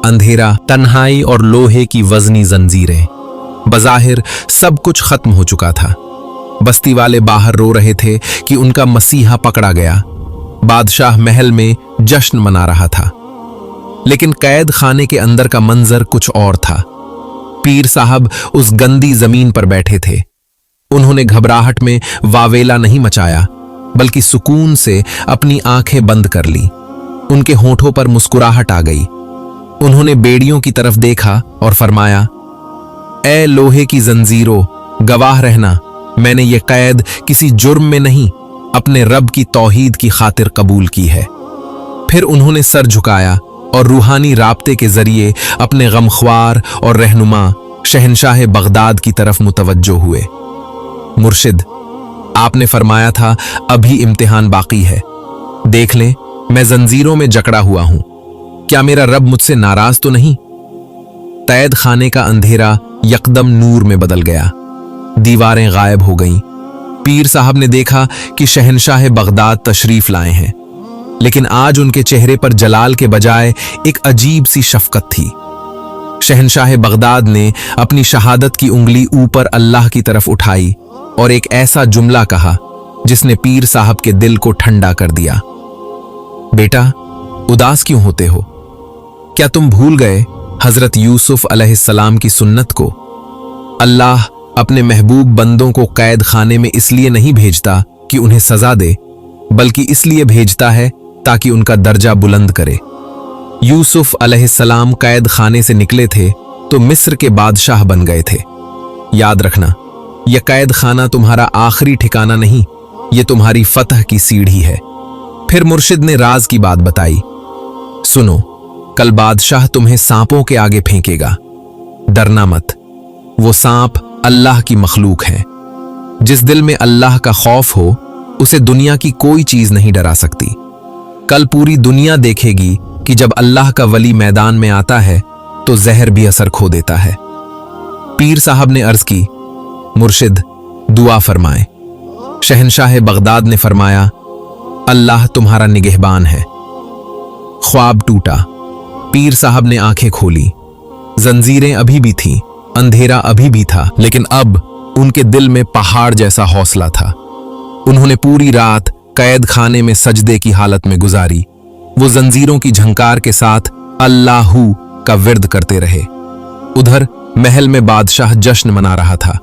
अंधेरा, तन्हाई और लोहे की वजनी जंजीरें। बज़ाहिर सब कुछ खत्म हो चुका था। बस्ती वाले बाहर रो रहे थे कि उनका मसीहा पकड़ा गया। बादशाह महल में जश्न मना रहा था, लेकिन कैद खाने के अंदर का मंजर कुछ और था। पीर साहब उस गंदी जमीन पर बैठे थे। उन्होंने घबराहट में वावेला नहीं मचाया, बल्कि सुकून से अपनी आंखें बंद कर ली। उनके होठों पर मुस्कुराहट आ गई। उन्होंने बेड़ियों की तरफ देखा और फरमाया, ए लोहे की जंजीरों, गवाह रहना, मैंने ये कैद किसी जुर्म में नहीं, अपने रब की तौहीद की खातिर कबूल की है। फिर उन्होंने सर झुकाया और रूहानी राब्ते के जरिए अपने गमख्वार और रहनुमा शहनशाह बगदाद की तरफ मुतवज्जो हुए। मुर्शिद, आपने फरमाया था अभी इम्तिहान बाकी है। देख लें, मैं जंजीरों में जकड़ा हुआ हूं। क्या मेरा रब मुझसे नाराज तो नहीं? कैद खाने का अंधेरा यकदम नूर में बदल गया। दीवारें गायब हो गईं। पीर साहब ने देखा कि शहनशाह बगदाद तशरीफ लाए हैं, लेकिन आज उनके चेहरे पर जलाल के बजाय एक अजीब सी शफकत थी। शहनशाह बगदाद ने अपनी शहादत की उंगली ऊपर अल्लाह की तरफ उठाई और एक ऐसा जुमला कहा जिसने पीर साहब के दिल को ठंडा कर दिया। बेटा, उदास क्यों होते हो? क्या तुम भूल गए हजरत यूसुफ अलैहिस्सलाम की सुन्नत को? अल्लाह अपने महबूब बंदों को कैद खाने में इसलिए नहीं भेजता कि उन्हें सजा दे, बल्कि इसलिए भेजता है ताकि उनका दर्जा बुलंद करे। यूसुफ अलैहिस्सलाम कैद खाने से निकले थे तो मिस्र के बादशाह बन गए थे। याद रखना, यह कैद खाना तुम्हारा आखिरी ठिकाना नहीं, यह तुम्हारी फतह की सीढ़ी है। फिर मुर्शिद ने राज की बात बताई। सुनो, कल बादशाह तुम्हें सांपों के आगे फेंकेगा। डरना मत, वो सांप अल्लाह की मखलूक है। जिस दिल में अल्लाह का खौफ हो, उसे दुनिया की कोई चीज नहीं डरा सकती। कल पूरी दुनिया देखेगी कि जब अल्लाह का वली मैदान में आता है तो जहर भी असर खो देता है। पीर साहब ने अर्ज की, मुर्शिद दुआ फरमाए। शहनशाह बगदाद ने फरमाया, अल्लाह तुम्हारा निगहबान है। ख्वाब टूटा। पीर साहब ने आंखें खोली। जंजीरें अभी भी थीं, अंधेरा अभी भी था, लेकिन अब उनके दिल में पहाड़ जैसा हौसला था। उन्होंने पूरी रात कैद खाने में सजदे की हालत में गुजारी। वो जंजीरों की झंकार के साथ अल्लाहू का विर्द करते रहे। उधर महल में बादशाह जश्न मना रहा था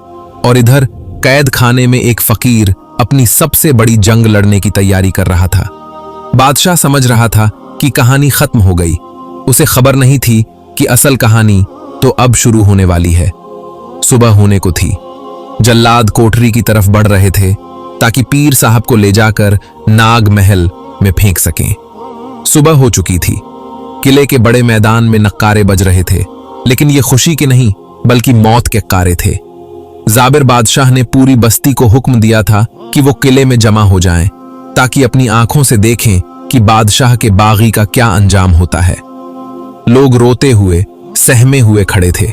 और इधर कैद खाने में एक फकीर अपनी सबसे बड़ी जंग लड़ने की तैयारी कर रहा था। बादशाह समझ रहा था कि कहानी खत्म हो गई। उसे खबर नहीं थी कि असल कहानी तो अब शुरू होने वाली है। सुबह होने को थी। जल्लाद कोठरी की तरफ बढ़ रहे थे ताकि पीर साहब को ले जाकर नाग महल में फेंक सकें। सुबह हो चुकी थी। किले के बड़े मैदान में नक्कारे बज रहे थे, लेकिन ये खुशी के नहीं बल्कि मौत के कारे थे। जाबिर बादशाह ने पूरी बस्ती को हुक्म दिया था कि वो किले में जमा हो जाएं, ताकि अपनी आंखों से देखें कि बादशाह के बागी का क्या अंजाम होता है। लोग रोते हुए, सहमे हुए खड़े थे।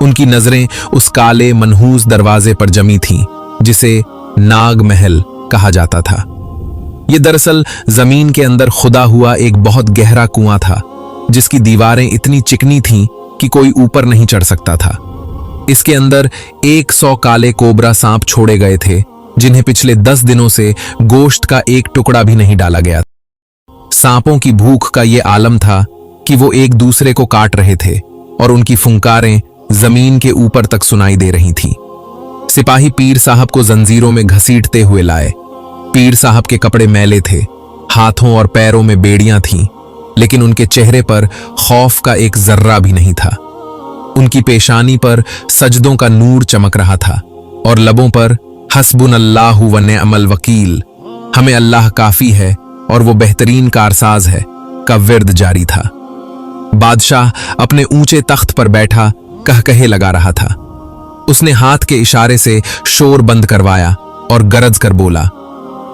उनकी नजरें उस काले मनहूस दरवाजे पर जमी थीं, जिसे नाग महल कहा जाता था। यह दरअसल जमीन के अंदर खुदा हुआ एक बहुत गहरा कुआं था, जिसकी दीवारें इतनी चिकनी थीं कि कोई ऊपर नहीं चढ़ सकता था। इसके अंदर 100 काले कोबरा सांप छोड़े गए थे, जिन्हें पिछले 10 दिनों से गोश्त का एक टुकड़ा भी नहीं डाला गया। सांपों की भूख का यह आलम था कि वो एक दूसरे को काट रहे थे और उनकी फुंकारें जमीन के ऊपर तक सुनाई दे रही थीं। सिपाही पीर साहब को जंजीरों में घसीटते हुए लाए। पीर साहब के कपड़े मैले थे, हाथों और पैरों में बेड़ियां थीं, लेकिन उनके चेहरे पर खौफ का एक जर्रा भी नहीं था। उनकी पेशानी पर सजदों का नूर चमक रहा था और लबों पर हस्बुनल्लाहु व निअमल वकील, हमें अल्लाह काफी है और वो बेहतरीन कारसाज है, का विर्द जारी था। बादशाह अपने ऊंचे तख्त पर बैठा कहकहे लगा रहा था। उसने हाथ के इशारे से शोर बंद करवाया और गरज कर बोला,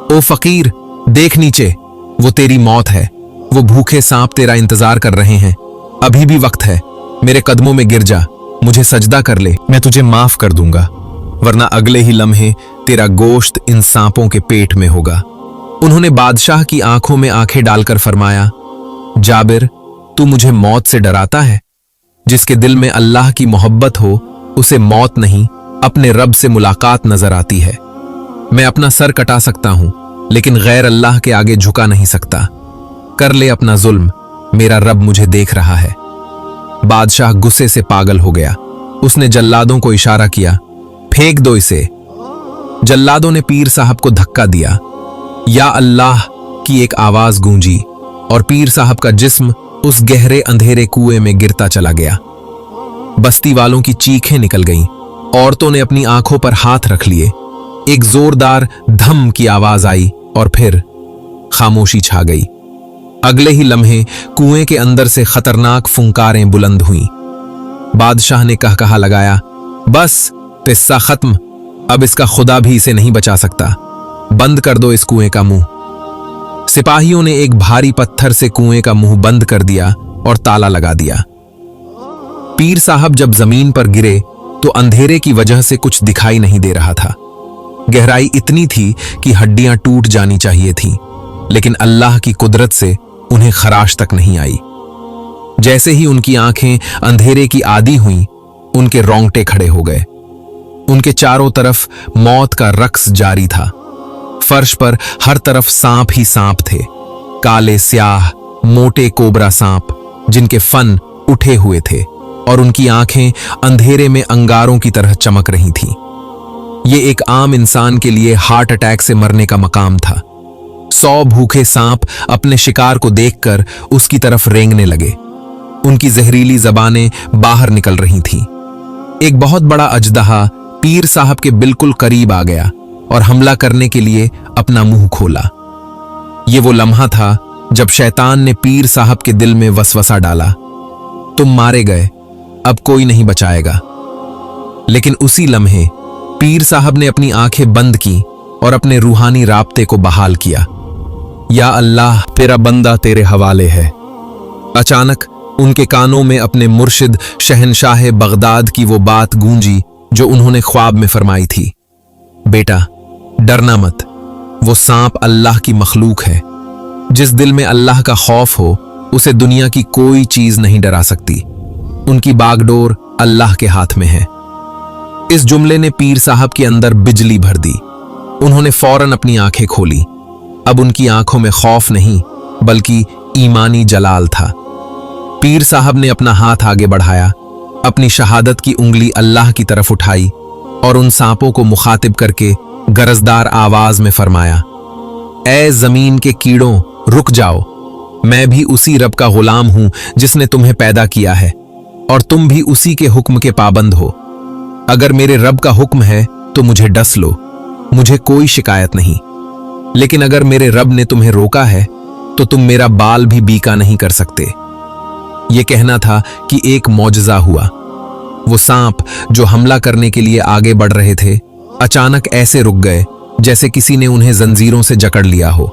ओ फकीर, देख नीचे, वो तेरी मौत है। वो भूखे सांप तेरा इंतजार कर रहे हैं। अभी भी वक्त है, मेरे कदमों में गिर जा, मुझे सजदा कर ले, मैं तुझे माफ कर दूंगा, वरना अगले ही लम्हे तेरा गोश्त इन सांपों के पेट में होगा। उन्होंने बादशाह की आंखों में आंखें डालकर फरमाया, जाबिर, तू मुझे मौत से डराता है? जिसके दिल में अल्लाह की मोहब्बत हो, उसे मौत नहीं, अपने रब से मुलाकात नजर आती है। मैं अपना सर कटा सकता हूं, लेकिन गैर अल्लाह के आगे झुका नहीं सकता। कर ले अपना जुल्म, मेरा रब मुझे देख रहा है। बादशाह गुस्से से पागल हो गया। उसने जल्लादों को इशारा किया, फेंक दो इसे। जल्लादों ने पीर साहब को धक्का दिया। या अल्लाह की एक आवाज गूंजी और पीर साहब का जिस्म उस गहरे अंधेरे कुएं में गिरता चला गया। बस्ती वालों की चीखें निकल गईं। औरतों ने अपनी आंखों पर हाथ रख लिए। एक जोरदार धम की आवाज आई और फिर खामोशी छा गई। अगले ही लम्हे कुएं के अंदर से खतरनाक फुंकारें बुलंद हुईं। बादशाह ने कहकहा लगाया, बस, किस्सा खत्म, अब इसका खुदा भी इसे नहीं बचा सकता। बंद कर दो इस कुएं का मुंह। सिपाहियों ने एक भारी पत्थर से कुएं का मुंह बंद कर दिया और ताला लगा दिया। पीर साहब जब जमीन पर गिरे तो अंधेरे की वजह से कुछ दिखाई नहीं दे रहा था। गहराई इतनी थी कि हड्डियां टूट जानी चाहिए थीं, लेकिन अल्लाह की कुदरत से उन्हें खराश तक नहीं आई। जैसे ही उनकी आंखें अंधेरे की आदी हुईं, उनके रोंगटे खड़े हो गए। उनके चारों तरफ मौत का रक्स जारी था। फर्श पर हर तरफ सांप ही सांप थे, काले स्याह मोटे कोबरा सांप, जिनके फन उठे हुए थे और उनकी आंखें अंधेरे में अंगारों की तरह चमक रही थीं। ये एक आम इंसान के लिए हार्ट अटैक से मरने का मकाम था। 100 भूखे सांप अपने शिकार को देखकर उसकी तरफ रेंगने लगे। उनकी जहरीली जबानें बाहर निकल रही थीं। एक बहुत बड़ा अजदहा पीर साहब के बिल्कुल करीब आ गया और हमला करने के लिए अपना मुंह खोला। ये वो लम्हा था जब शैतान ने पीर साहब के दिल में वसवसा डाला, तुम मारे गए, अब कोई नहीं बचाएगा। लेकिन उसी लम्हे पीर साहब ने अपनी आंखें बंद की और अपने रूहानी राब्ते को बहाल किया। या अल्लाह, तेरा बंदा तेरे हवाले है। अचानक उनके कानों में अपने मुर्शिद शहनशाह बगदाद की वो बात गूंजी जो उन्होंने ख्वाब में फरमाई थी, बेटा डरना मत, वो सांप अल्लाह की मखलूक है। जिस दिल में अल्लाह का खौफ हो, उसे दुनिया की कोई चीज नहीं डरा सकती। उनकी बागडोर अल्लाह के हाथ में है। इस जुमले ने पीर साहब के अंदर बिजली भर दी। उन्होंने फौरन अपनी आंखें खोली। अब उनकी आंखों में खौफ नहीं बल्कि ईमानी जलाल था। पीर साहब ने अपना हाथ आगे बढ़ाया, अपनी शहादत की उंगली अल्लाह की तरफ उठाई और उन सांपों को मुखातिब करके गरजदार आवाज में फरमाया, ए जमीन के कीड़ों, रुक जाओ। मैं भी उसी रब का गुलाम हूं जिसने तुम्हें पैदा किया है, और तुम भी उसी के हुक्म के पाबंद हो। अगर मेरे रब का हुक्म है तो मुझे डस लो, मुझे कोई शिकायत नहीं। लेकिन अगर मेरे रब ने तुम्हें रोका है तो तुम मेरा बाल भी बीका नहीं कर सकते। यह कहना था कि एक मौजज़ा हुआ। वो सांप जो हमला करने के लिए आगे बढ़ रहे थे, अचानक ऐसे रुक गए जैसे किसी ने उन्हें जंजीरों से जकड़ लिया हो।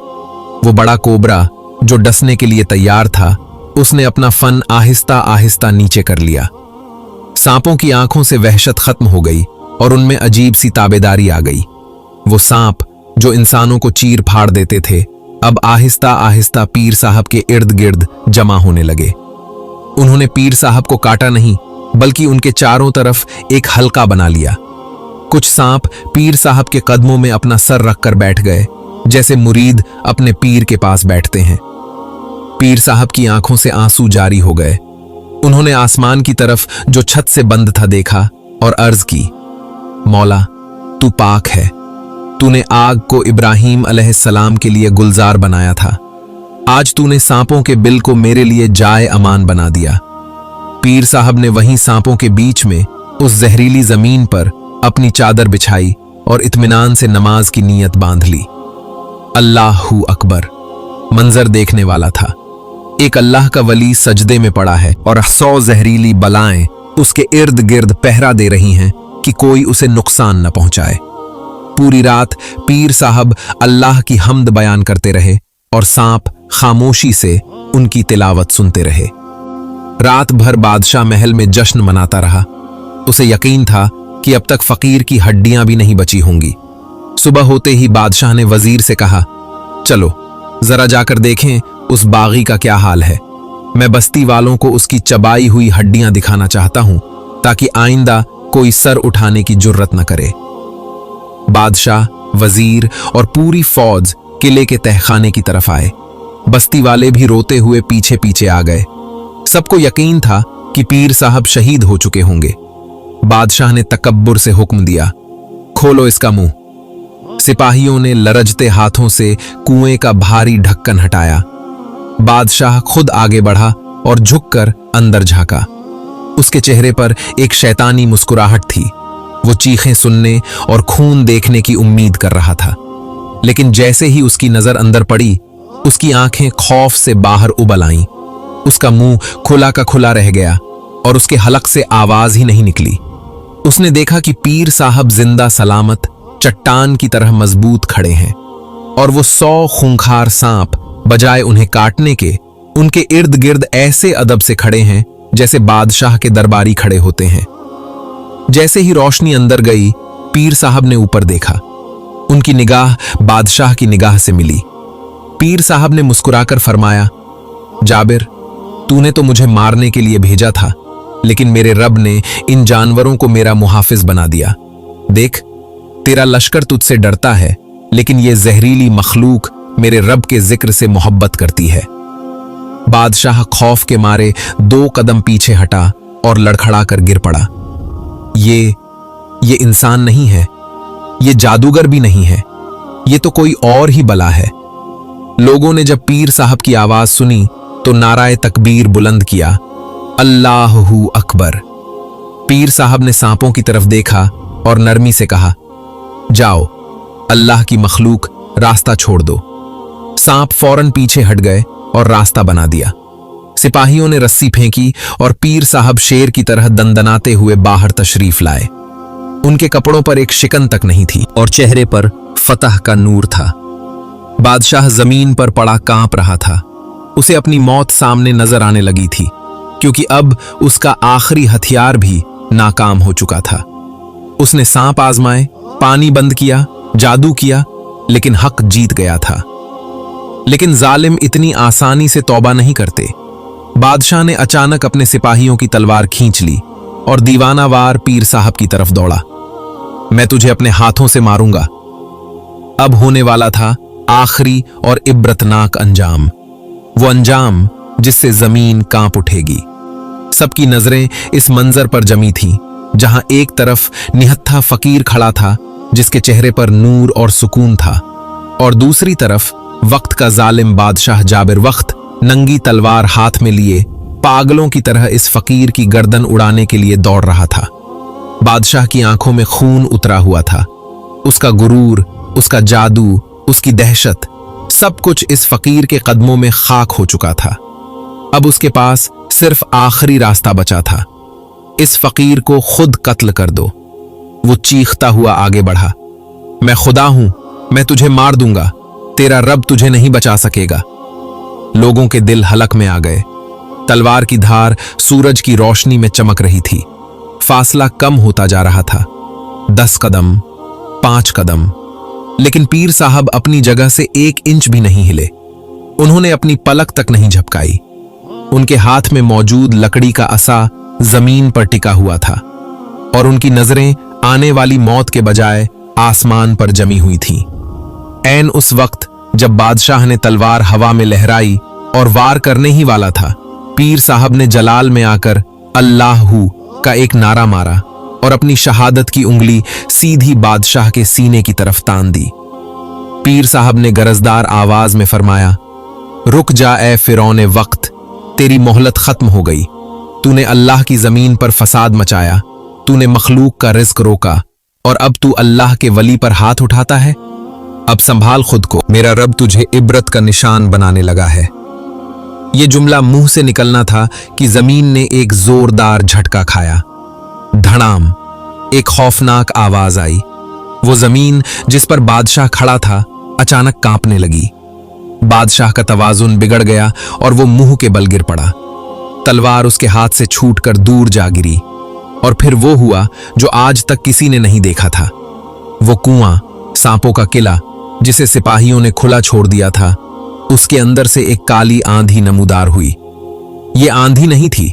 वो बड़ा कोबरा जो डसने के लिए तैयार था, उसने अपना फन आहिस्ता आहिस्ता नीचे कर लिया। सांपों की आंखों से वहशत खत्म हो गई और उनमें अजीब सी ताबेदारी आ गई। वो सांप जो इंसानों को चीर फाड़ देते थे, अब आहिस्ता आहिस्ता पीर साहब के इर्द गिर्द जमा होने लगे। उन्होंने पीर साहब को काटा नहीं, बल्कि उनके चारों तरफ एक हलका बना लिया। कुछ सांप पीर साहब के कदमों में अपना सर रखकर बैठ गए, जैसे मुरीद अपने पीर के पास बैठते हैं। पीर साहब की आंखों से आंसू जारी हो गए। उन्होंने आसमान की तरफ जो छत से बंद था देखा और अर्ज की, मौला, तू पाक है। तूने आग को इब्राहीम अलैहिस्सलाम के लिए गुलजार बनाया था। आज तूने सांपों के बिल को मेरे लिए जाए अमान बना दिया। पीर साहब ने वहीं सांपों के बीच में उस जहरीली जमीन पर अपनी चादर बिछाई और इत्मीनान से नमाज की नीयत बांध ली। अल्लाहू अकबर। मंजर देखने वाला था। एक अल्लाह का वली सजदे में पड़ा है और 100 जहरीली बलाएं उसके इर्द गिर्द पहरा दे रही हैं कि कोई उसे नुकसान न पहुंचाए। पूरी रात पीर साहब अल्लाह की हम्द बयान करते रहे और सांप खामोशी से उनकी तिलावत सुनते रहे। रात भर बादशाह महल में जश्न मनाता रहा। उसे यकीन था कि अब तक फकीर की हड्डियां भी नहीं बची होंगी। सुबह होते ही बादशाह ने वजीर से कहा, चलो जरा जाकर देखें उस बागी का क्या हाल है। मैं बस्ती वालों को उसकी चबाई हुई हड्डियां दिखाना चाहता हूं, ताकि आइंदा कोई सर उठाने की जुर्रत न करे। बादशाह, वजीर और पूरी फौज किले के तहखाने की तरफ आए। बस्ती वाले भी रोते हुए पीछे पीछे आ गए। सबको यकीन था कि पीर साहब शहीद हो चुके होंगे। बादशाह ने तकब्बुर से हुक्म दिया, खोलो इसका मुंह। सिपाहियों ने लरजते हाथों से कुएं का भारी ढक्कन हटाया। बादशाह खुद आगे बढ़ा और झुककर अंदर झांका। उसके चेहरे पर एक शैतानी मुस्कुराहट थी। वो चीखें सुनने और खून देखने की उम्मीद कर रहा था, लेकिन जैसे ही उसकी नजर अंदर पड़ी, उसकी आंखें खौफ से बाहर उबल आईं। उसका मुंह खुला का खुला रह गया और उसके हलक से आवाज ही नहीं निकली। उसने देखा कि पीर साहब जिंदा सलामत चट्टान की तरह मजबूत खड़े हैं और वो 100 खूंखार सांप बजाय उन्हें काटने के उनके इर्द गिर्द ऐसे अदब से खड़े हैं जैसे बादशाह के दरबारी खड़े होते हैं। जैसे ही रोशनी अंदर गई, पीर साहब ने ऊपर देखा। उनकी निगाह बादशाह की निगाह से मिली। पीर साहब ने मुस्कुराकर फरमाया, जाबिर, तूने तो मुझे मारने के लिए भेजा था, लेकिन मेरे रब ने इन जानवरों को मेरा मुहाफिज बना दिया। देख, तेरा लश्कर तुझसे डरता है, लेकिन ये जहरीली मखलूक मेरे रब के जिक्र से मोहब्बत करती है। बादशाह खौफ के मारे 2 कदम पीछे हटा और लड़खड़ा कर गिर पड़ा। ये इंसान नहीं है, ये जादूगर भी नहीं है, ये तो कोई और ही बला है। लोगों ने जब पीर साहब की आवाज सुनी तो नाराए तकबीर बुलंद किया, अल्लाहू अकबर। पीर साहब ने सांपों की तरफ देखा और नरमी से कहा, जाओ, अल्लाह की मखलूक, रास्ता छोड़ दो। सांप फौरन पीछे हट गए और रास्ता बना दिया। सिपाहियों ने रस्सी फेंकी और पीर साहब शेर की तरह दंदनाते हुए बाहर तशरीफ लाए। उनके कपड़ों पर एक शिकन तक नहीं थी और चेहरे पर फतह का नूर था। बादशाह जमीन पर पड़ा कांप रहा था। उसे अपनी मौत सामने नजर आने लगी थी, क्योंकि अब उसका आखिरी हथियार भी नाकाम हो चुका था। उसने सांप आजमाए, पानी बंद किया, जादू किया, लेकिन हक जीत गया था। लेकिन जालिम इतनी आसानी से तौबा नहीं करते। बादशाह ने अचानक अपने सिपाहियों की तलवार खींच ली और दीवानावार पीर साहब की तरफ दौड़ा। मैं तुझे अपने हाथों से मारूंगा। अब होने वाला था आखिरी और इब्रतनाक अंजाम, वो अंजाम जिससे जमीन कांप उठेगी। सबकी नजरें इस मंजर पर जमी थीं, जहां एक तरफ निहत्था फकीर खड़ा था जिसके चेहरे पर नूर और सुकून था, और दूसरी तरफ वक्त का जालिम बादशाह जाबिर वक्त नंगी तलवार हाथ में लिए पागलों की तरह इस फकीर की गर्दन उड़ाने के लिए दौड़ रहा था। बादशाह की आंखों में खून उतरा हुआ था। उसका गुरूर, उसका जादू, उसकी दहशत, सब कुछ इस फकीर के कदमों में खाक हो चुका था। अब उसके पास सिर्फ आखिरी रास्ता बचा था, इस फकीर को खुद कत्ल कर दो। वो चीखता हुआ आगे बढ़ा, मैं खुदा हूं, मैं तुझे मार दूंगा, तेरा रब तुझे नहीं बचा सकेगा। लोगों के दिल हलक में आ गए। तलवार की धार सूरज की रोशनी में चमक रही थी। फासला कम होता जा रहा था, 10 कदम, 5 कदम, लेकिन पीर साहब अपनी जगह से 1 इंच भी नहीं हिले। उन्होंने अपनी पलक तक नहीं झपकाई। उनके हाथ में मौजूद लकड़ी का असा जमीन पर टिका हुआ था और उनकी नजरें आने वाली मौत के बजाय आसमान पर जमी हुई थीं। ऐन उस वक्त जब बादशाह ने तलवार हवा में लहराई और वार करने ही वाला था, पीर साहब ने जलाल में आकर अल्लाहू का एक नारा मारा और अपनी शहादत की उंगली सीधी बादशाह के सीने की तरफ तान दी। पीर साहब ने गरजदार आवाज में फरमाया, रुक जा ए फिरौने वक्त, तेरी मोहलत खत्म हो गई। तूने अल्लाह की जमीन पर फसाद मचाया, तूने मखलूक का रिज्क रोका और अब तू अल्लाह के वली पर हाथ उठाता है। अब संभाल खुद को, मेरा रब तुझे इबरत का निशान बनाने लगा है। यह जुमला मुंह से निकलना था कि जमीन ने एक जोरदार झटका खाया। धड़ाम, एक खौफनाक आवाज आई। वो जमीन जिस पर बादशाह खड़ा था अचानक कांपने लगी। बादशाह का तवाजुन बिगड़ गया और वो मुंह के बल गिर पड़ा। तलवार उसके हाथ से छूटकर दूर जा गिरी और फिर वो हुआ जो आज तक किसी ने नहीं देखा था। वो कुआं, सांपों का किला जिसे सिपाहियों ने खुला छोड़ दिया था, उसके अंदर से एक काली आंधी नमूदार हुई। ये आंधी नहीं थी,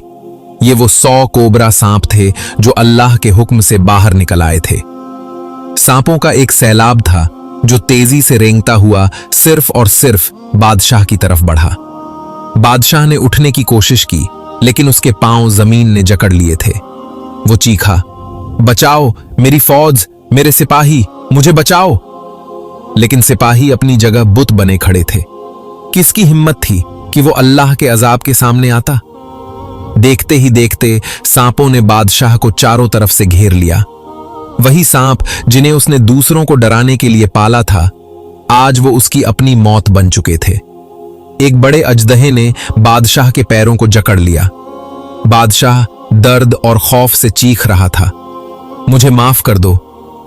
ये वो 100 कोबरा सांप थे जो अल्लाह के हुक्म से बाहर निकल आए थे। सांपों का एक सैलाब था जो तेजी से रेंगता हुआ सिर्फ और सिर्फ बादशाह की तरफ बढ़ा। बादशाह ने उठने की कोशिश की, लेकिन उसके पांव जमीन ने जकड़ लिए थे। वो चीखा, बचाओ, मेरी फौज, मेरे सिपाही, मुझे बचाओ। लेकिन सिपाही अपनी जगह बुत बने खड़े थे। किसकी हिम्मत थी कि वो अल्लाह के अजाब के सामने आता? देखते ही देखते सांपों ने बादशाह को चारों तरफ से घेर लिया। वही सांप जिन्हें उसने दूसरों को डराने के लिए पाला था, आज वो उसकी अपनी मौत बन चुके थे। एक बड़े अजदहे ने बादशाह के पैरों को जकड़ लिया। बादशाह दर्द और खौफ से चीख रहा था, मुझे माफ कर दो,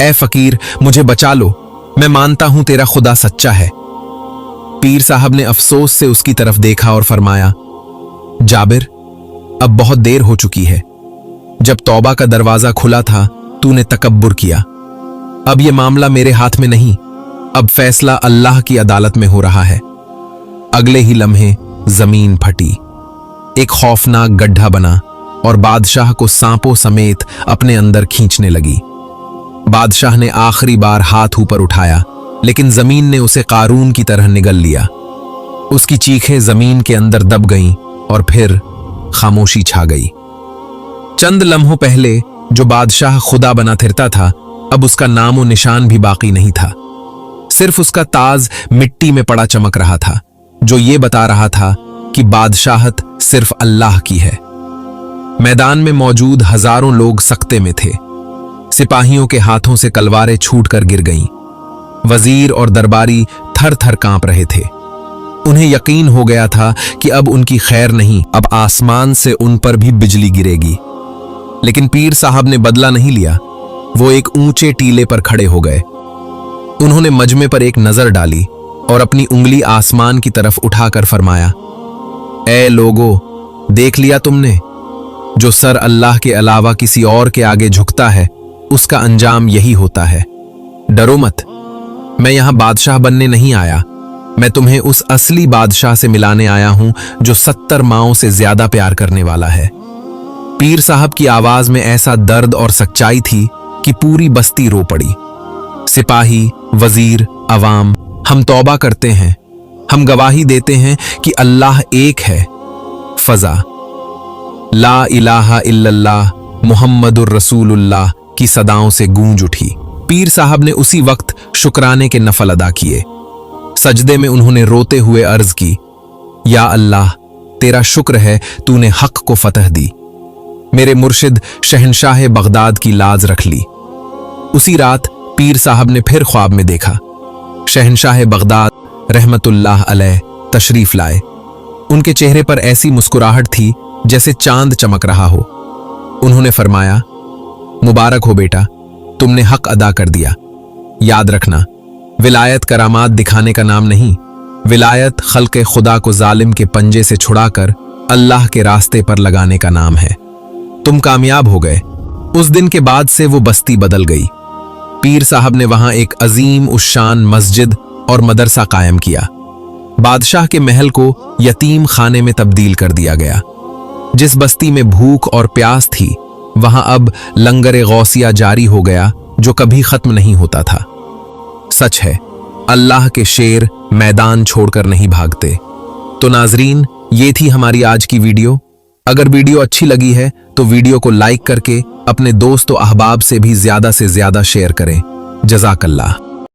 ए फकीर, मुझे बचा लो, मैं मानता हूं तेरा खुदा सच्चा है। पीर साहब ने अफसोस से उसकी तरफ देखा और फरमाया, जाबिर, अब बहुत देर हो चुकी है। जब तौबा का दरवाजा खुला था तूने तकब्बुर किया। अब यह मामला मेरे हाथ में नहीं, अब फैसला अल्लाह की अदालत में हो रहा है। अगले ही लम्हे जमीन फटी, एक खौफनाक गड्ढा बना और बादशाह को सांपों समेत अपने अंदर खींचने लगी। बादशाह ने आखिरी बार हाथ ऊपर उठाया, लेकिन जमीन ने उसे कारून की तरह निगल लिया। उसकी चीखें जमीन के अंदर दब गईं और फिर खामोशी छा गई। चंद लम्हों पहले जो बादशाह खुदा बना फिरता था, अब उसका नामो निशान भी बाकी नहीं था। सिर्फ उसका ताज मिट्टी में पड़ा चमक रहा था, जो ये बता रहा था कि बादशाहत सिर्फ अल्लाह की है। मैदान में मौजूद हजारों लोग सकते में थे। सिपाहियों के हाथों से तलवारें छूटकर गिर गईं। वजीर और दरबारी थर थर कांप रहे थे। उन्हें यकीन हो गया था कि अब उनकी खैर नहीं, अब आसमान से उन पर भी बिजली गिरेगी। लेकिन पीर साहब ने बदला नहीं लिया। वो एक ऊंचे टीले पर खड़े हो गए। उन्होंने मजमे पर एक नजर डाली और अपनी उंगली आसमान की तरफ उठाकर फरमाया, ए लोगो, देख लिया तुमने? जो सर अल्लाह के अलावा किसी और के आगे झुकता है, उसका अंजाम यही होता है। डरो मत, मैं यहां बादशाह बनने नहीं आया, मैं तुम्हें उस असली बादशाह से मिलाने आया हूं जो 70 माओं से ज्यादा प्यार करने वाला है। पीर साहब की आवाज में ऐसा दर्द और सच्चाई थी कि पूरी बस्ती रो पड़ी। सिपाही, वजीर, अवाम, हम तौबा करते हैं, हम गवाही देते हैं कि अल्लाह एक है। फजा, ला इलाहा इल्लल्लाह मुहम्मदुर रसूलुल्लाह की सदाओं से गूंज उठी। पीर साहब ने उसी वक्त शुक्राने के नफल अदा किए। सजदे में उन्होंने रोते हुए अर्ज की, या अल्लाह, तेरा शुक्र है तूने हक को फतह दी। मेरे मुर्शिद शहनशाह बगदाद की लाज रख ली। उसी रात पीर साहब ने फिर ख्वाब में देखा। शहनशाह बगदाद रहमतुल्लाह अलैह तशरीफ लाए। उनके चेहरे पर ऐसी मुस्कुराहट थी जैसे चांद चमक रहा हो। उन्होंने फरमाया, मुबारक हो बेटा, तुमने हक अदा कर दिया। याद रखना, विलायत करामात दिखाने का नाम नहीं, विलायत खल्के खुदा को जालिम के पंजे से छुड़ाकर अल्लाह के रास्ते पर लगाने का नाम है। तुम कामयाब हो गए। उस दिन के बाद से वो बस्ती बदल गई। पीर साहब ने वहां एक अजीम उशान मस्जिद और मदरसा कायम किया। बादशाह के महल को यतीम खाने में तब्दील कर दिया गया। जिस बस्ती में भूख और प्यास थी, वहां अब लंगरे गौसिया जारी हो गया, जो कभी खत्म नहीं होता था। सच है, अल्लाह के शेर मैदान छोड़कर नहीं भागते। तो नाजरीन, ये थी हमारी आज की वीडियो। अगर वीडियो अच्छी लगी है तो वीडियो को लाइक करके अपने दोस्तों अहबाब से भी ज्यादा शेयर करें। जज़ाकल्लाह।